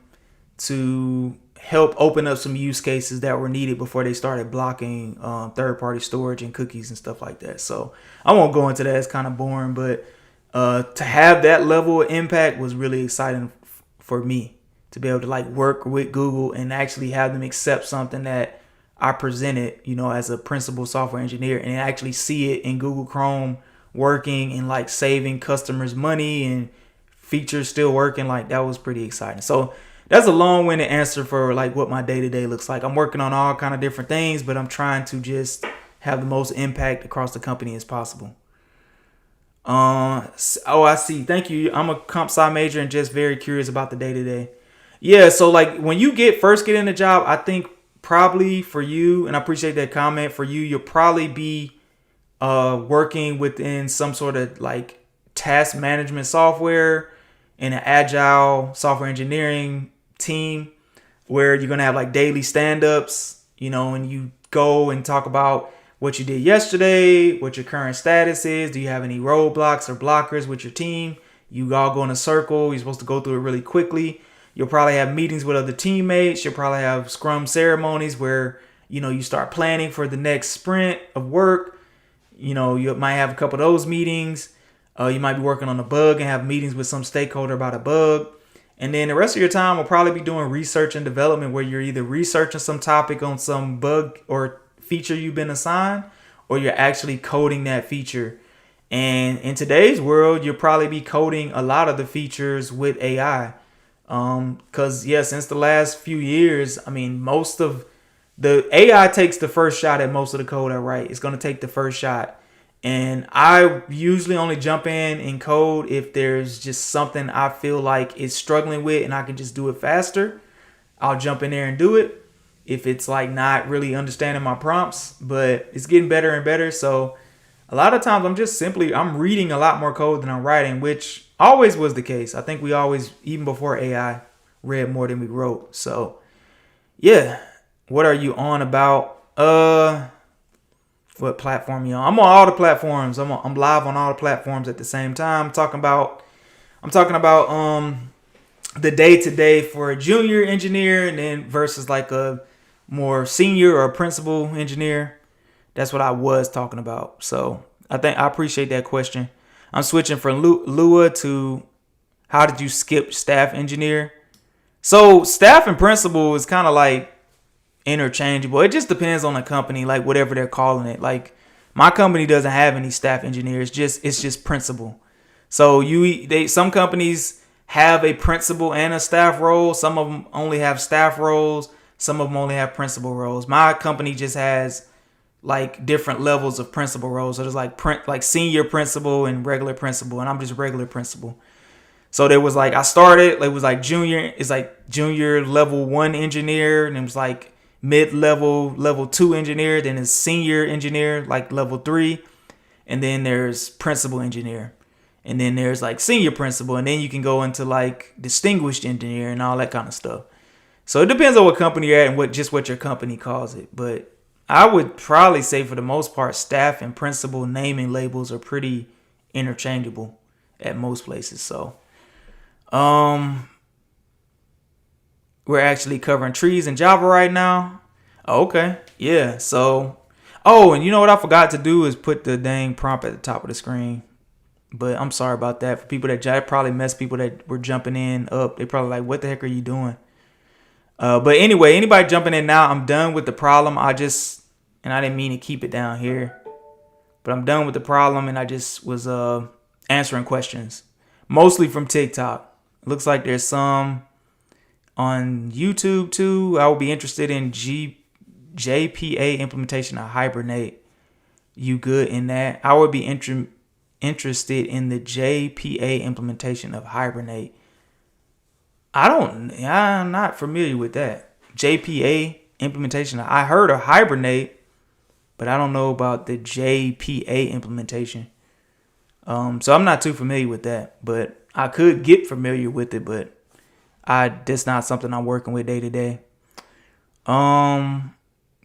to help open up some use cases that were needed before they started blocking third-party storage and cookies and stuff like that. So I won't go into that. It's kind of boring, but to have that level of impact was really exciting for me. To be able to like work with Google and actually have them accept something that I presented, as a principal software engineer, and actually see it in Google Chrome working and like saving customers money and features still working. Like that was pretty exciting. So that's a long-winded answer for like what my day-to-day looks like. I'm working on all kind of different things, but I'm trying to just have the most impact across the company as possible. I see. Thank you. I'm a comp sci major and just very curious about the day-to-day. Yeah, so like when you first get in the job, I think probably for you, and I appreciate that comment, for you, you'll probably be working within some sort of like task management software in an agile software engineering team where you're going to have like daily stand-ups, and you go and talk about what you did yesterday, what your current status is. Do you have any roadblocks or blockers with your team? You all go in a circle. You're supposed to go through it really quickly. You'll probably have meetings with other teammates. You'll probably have scrum ceremonies where, you start planning for the next sprint of work. You might have a couple of those meetings. You might be working on a bug and have meetings with some stakeholder about a bug. And then the rest of your time will probably be doing research and development where you're either researching some topic on some bug or feature you've been assigned, or you're actually coding that feature. And in today's world, you'll probably be coding a lot of the features with AI. Cause since the last few years, I mean, most of the AI takes the first shot at most of the code I write. It's going to take the first shot. And I usually only jump in and code if there's just something I feel like it's struggling with and I can just do it faster. I'll jump in there and do it. If it's like not really understanding my prompts, but it's getting better and better. So a lot of times I'm reading a lot more code than I'm writing, which always was the case. I think we always, even before AI, read more than we wrote. So yeah. What are you on about? What platform you on? I'm on all the platforms. I'm live on all the platforms at the same time. I'm talking about the day-to-day for a junior engineer and then versus like a more senior or a principal engineer. That's what I was talking about. So I appreciate that question. I'm switching from Lua to how did you skip staff engineer? So staff and principal is kind of like interchangeable. It just depends on the company, like whatever they're calling it. Like my company doesn't have any staff engineers. It's just principal. So some companies have a principal and a staff role. Some of them only have staff roles. Some of them only have principal roles. My company just has like different levels of principal roles. So there's like senior principal and regular principal, and I'm just regular principal. So there was like, I started, it was like junior, it's like junior level 1 engineer, and it was like mid-level, level 2 engineer, then it's senior engineer, like level 3, and then there's principal engineer. And then there's like senior principal, and then you can go into like distinguished engineer and all that kind of stuff. So it depends on what company you're at and what your company calls it. But I would probably say for the most part, staff and principal naming labels are pretty interchangeable at most places. So we're actually covering trees in Java right now. Oh, okay. Yeah. So, and you know what I forgot to do is put the dang prompt at the top of the screen. But I'm sorry about that. For people that probably messed people that were jumping in up, they probably like, what the heck are you doing? But anyway, anybody jumping in now, I'm done with the problem. I didn't mean to keep it down here, but I'm done with the problem, and I just was answering questions, mostly from TikTok. It looks like there's some on YouTube too. I would be interested in JPA implementation of Hibernate. You good in that? I would be interested in the JPA implementation of Hibernate. I'm not familiar with that. JPA implementation. I heard of Hibernate, but I don't know about the JPA implementation. So I'm not too familiar with that, but I could get familiar with it, but that's not something I'm working with day to day. Can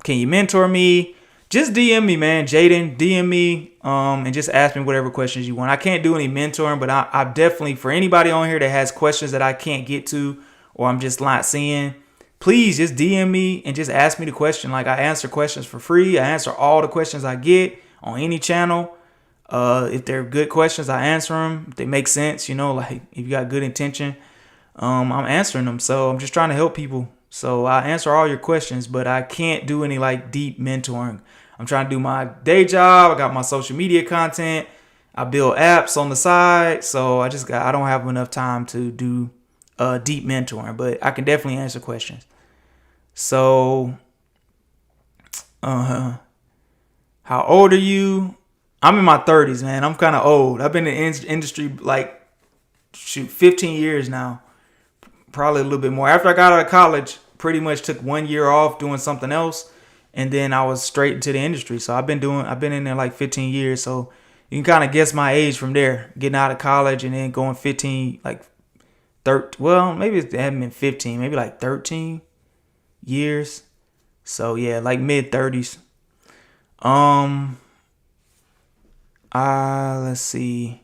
you mentor me? Just DM me, man. Jaden, DM me, and just ask me whatever questions you want. I can't do any mentoring, but I definitely, for anybody on here that has questions that I can't get to or I'm just not seeing, please just DM me and just ask me the question. Like, I answer questions for free. I answer all the questions I get on any channel. If they're good questions, I answer them. If they make sense, like if you got good intention, I'm answering them. So I'm just trying to help people. So I answer all your questions, but I can't do any like deep mentoring. I'm trying to do my day job. I got my social media content. I build apps on the side. So I don't have enough time to do deep mentoring, but I can definitely answer questions. So, how old are you? I'm in my 30s, man. I'm kind of old. I've been in the industry 15 years now. Probably a little bit more. After I got out of college, pretty much took 1 year off doing something else, and then I was straight into the industry. So I've been in there like 15 years. So you can kind of guess my age from there. Getting out of college and then going 15, like 13. Well, maybe it hadn't been 15, maybe like 13 years. So yeah, like mid 30s. Let's see.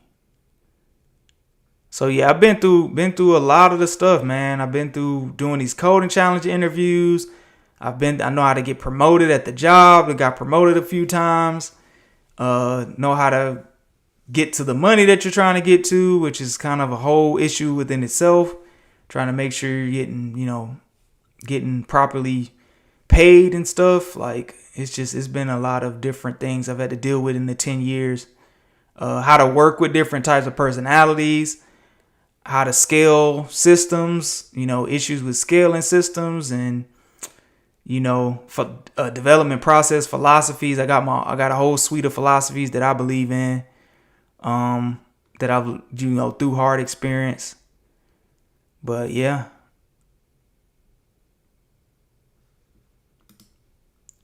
So yeah, I've been through a lot of the stuff, man. I've been through doing these coding challenge interviews. I know how to get promoted at the job. I got promoted a few times. Know how to get to the money that you're trying to get to, which is kind of a whole issue within itself. Trying to make sure you're getting properly paid and stuff. Like it's been a lot of different things I've had to deal with in the 10 years. How to work with different types of personalities. How to scale systems, issues with scaling systems, and for development process philosophies. I got a whole suite of philosophies that I believe in, that I've through hard experience. But yeah.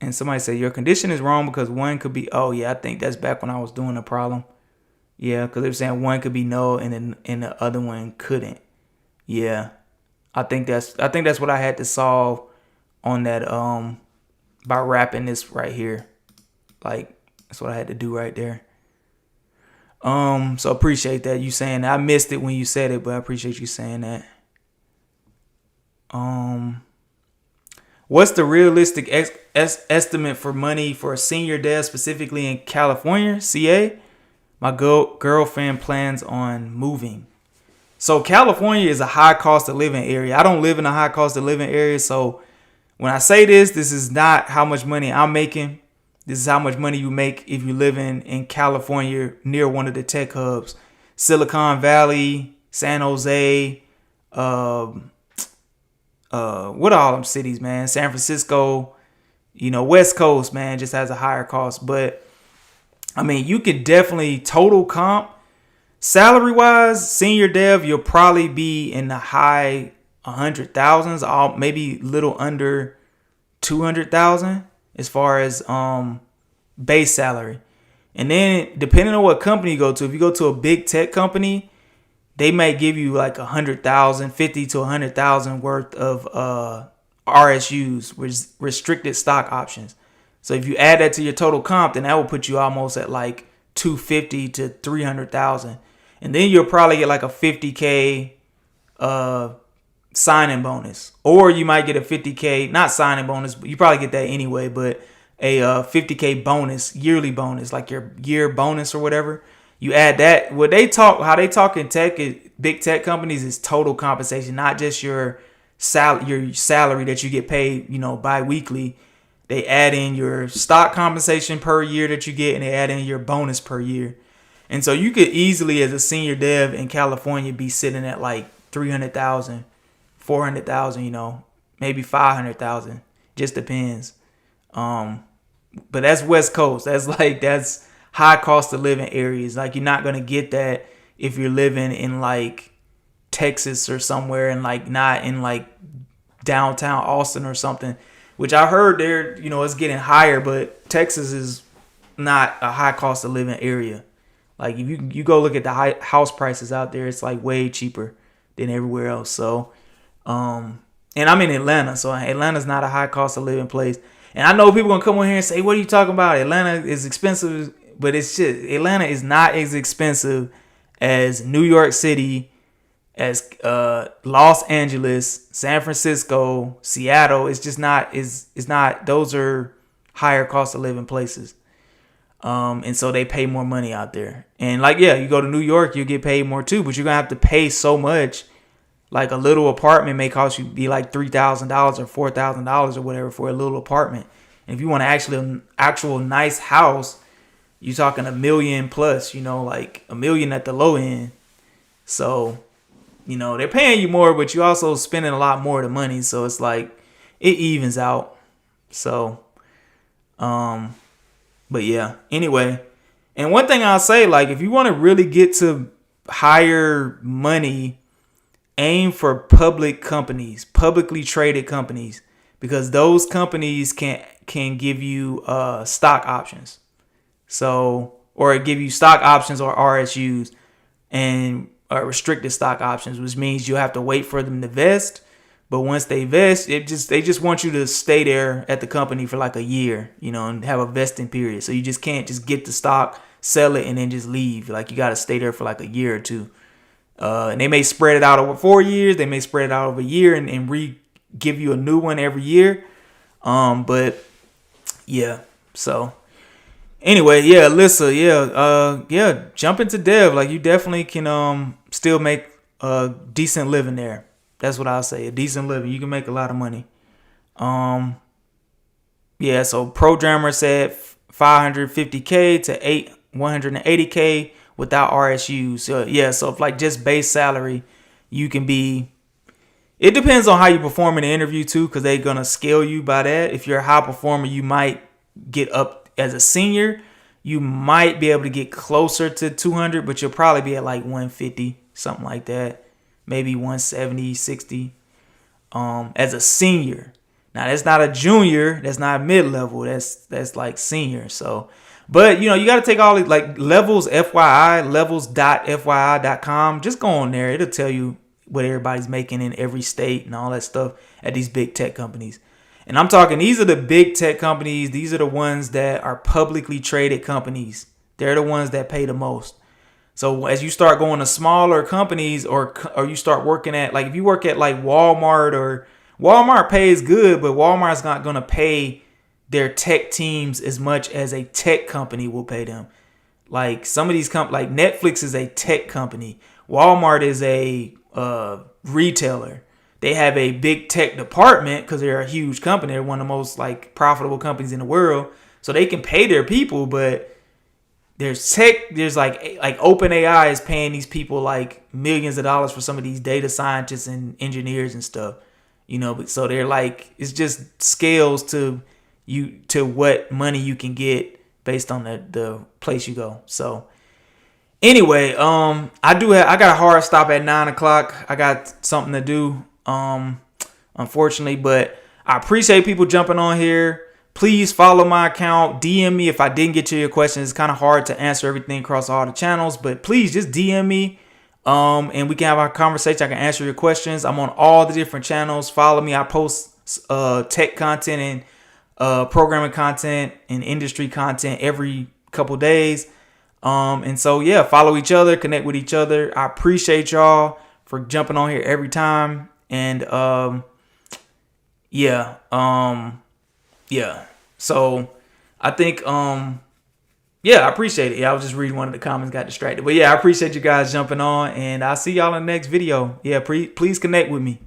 And somebody said your condition is wrong because one could be. Oh yeah, I think that's back when I was doing the problem. Yeah, because they were saying one could be null and the other one couldn't. Yeah, I think that's what I had to solve on that by wrapping this right here. Like that's what I had to do right there. So appreciate that you saying that. I missed it when you said it, but I appreciate you saying that. What's the realistic estimate for money for a senior dev specifically in California, CA? My girlfriend plans on moving. So California is a high cost of living area. I don't live in a high cost of living area. So when I say this is not how much money I'm making. This is how much money you make if you live in California near one of the tech hubs. Silicon Valley, San Jose, what are all them cities, man? San Francisco, West Coast, man, just has a higher cost. But I mean, you could definitely total comp salary wise, senior dev, you'll probably be in the high 100,000s, maybe little under 200,000 as far as base salary. And then depending on what company you go to, if you go to a big tech company, they might give you like 100,000, 50 to 100,000 worth of RSUs, which is restricted stock options. So if you add that to your total comp, then that will put you almost at like 250 to 300,000. And then you'll probably get like a 50K signing bonus, or you might get a 50K, not signing bonus, but you probably get that anyway, but a 50K bonus, yearly bonus, like your year bonus or whatever. You add that. How they talk in tech, big tech companies, is total compensation, not just your salary that you get paid, bi-weekly. They add in your stock compensation per year that you get, and they add in your bonus per year. And so you could easily, as a senior dev in California, be sitting at like 300,000, 400,000, maybe 500,000. Just depends. But that's West Coast. That's high cost of living areas. Like, you're not gonna get that if you're living in like Texas or somewhere, and like not in like downtown Austin or something, which I heard there, it's getting higher, but Texas is not a high cost of living area. Like, if you go look at the house prices out there, it's like way cheaper than everywhere else. So, and I'm in Atlanta, so Atlanta's not a high cost of living place. And I know people gonna come on here and say, "What are you talking about? Atlanta is expensive," but it's just, Atlanta is not as expensive as New York City, as Los Angeles, San Francisco, Seattle. It's just not. It's not. Those are higher cost of living places. And so they pay more money out there. And like, yeah, you go to New York, you get paid more too, but you're gonna have to pay so much. Like, a little apartment may cost you be like $3,000 or $4,000 or whatever for a little apartment. And if you want an actual nice house, you're talking $1 million plus, like $1 million at the low end. So, they're paying you more, but you also spending a lot more of the money. So it's like, it evens out. So, but yeah, anyway. And one thing I'll say, like, if you want to really get to higher money, aim for public companies, publicly traded companies, because those companies can give you stock options. So, or give you stock options or RSUs, and restricted stock options, which means you have to wait for them to vest. But once they vest, they just want you to stay there at the company for like a year, and have a vesting period. So you just can't just get the stock, sell it, and then just leave. Like, you got to stay there for like a year or two. And they may spread it out over 4 years. They may spread it out over a year and give you a new one every year. But yeah. So anyway, yeah, Alyssa, jump into dev. Like, you definitely can still make a decent living there. That's what I'll say. A decent living. You can make a lot of money. Yeah. So programmer said 550K to 180K. Without RSUs. So if like just base salary, you can be, it depends on how you perform in the interview too, because they're going to scale you by that. If you're a high performer, you might get up as a senior. You might be able to get closer to 200, but you'll probably be at like 150, something like that. Maybe 170, 60 as a senior. Now, that's not a junior. That's not mid-level. That's like senior. So, but, you got to take all these, like, levels, FYI, levels.fyi.com. Just go on there. It'll tell you what everybody's making in every state and all that stuff at these big tech companies. And I'm talking, these are the big tech companies. These are the ones that are publicly traded companies. They're the ones that pay the most. So as you start going to smaller companies, or you start working at, like, if you work at like Walmart pays good, but Walmart's not going to pay their tech teams as much as a tech company will pay them. Like, some of these like Netflix is a tech company. Walmart is a retailer. They have a big tech department because they're a huge company. They're one of the most like profitable companies in the world. So they can pay their people, but there's tech. There's like OpenAI is paying these people like millions of dollars for some of these data scientists and engineers and stuff. But so they're like, it's just scales to what money you can get based on the place you go. So anyway, I got a hard stop at 9:00. I got something to do, unfortunately, but I appreciate people jumping on here. Please follow my account. DM me if I didn't get to your questions. It's kind of hard to answer everything across all the channels, but please just DM me. And we can have our conversation. I can answer your questions. I'm on all the different channels. Follow me. I post tech content and programming content and industry content every couple days. And so yeah, follow each other, connect with each other. I appreciate y'all for jumping on here every time. And yeah. So I think yeah, I appreciate it. Yeah, I was just reading one of the comments, got distracted. But yeah, I appreciate you guys jumping on, and I'll see y'all in the next video. Yeah, please connect with me.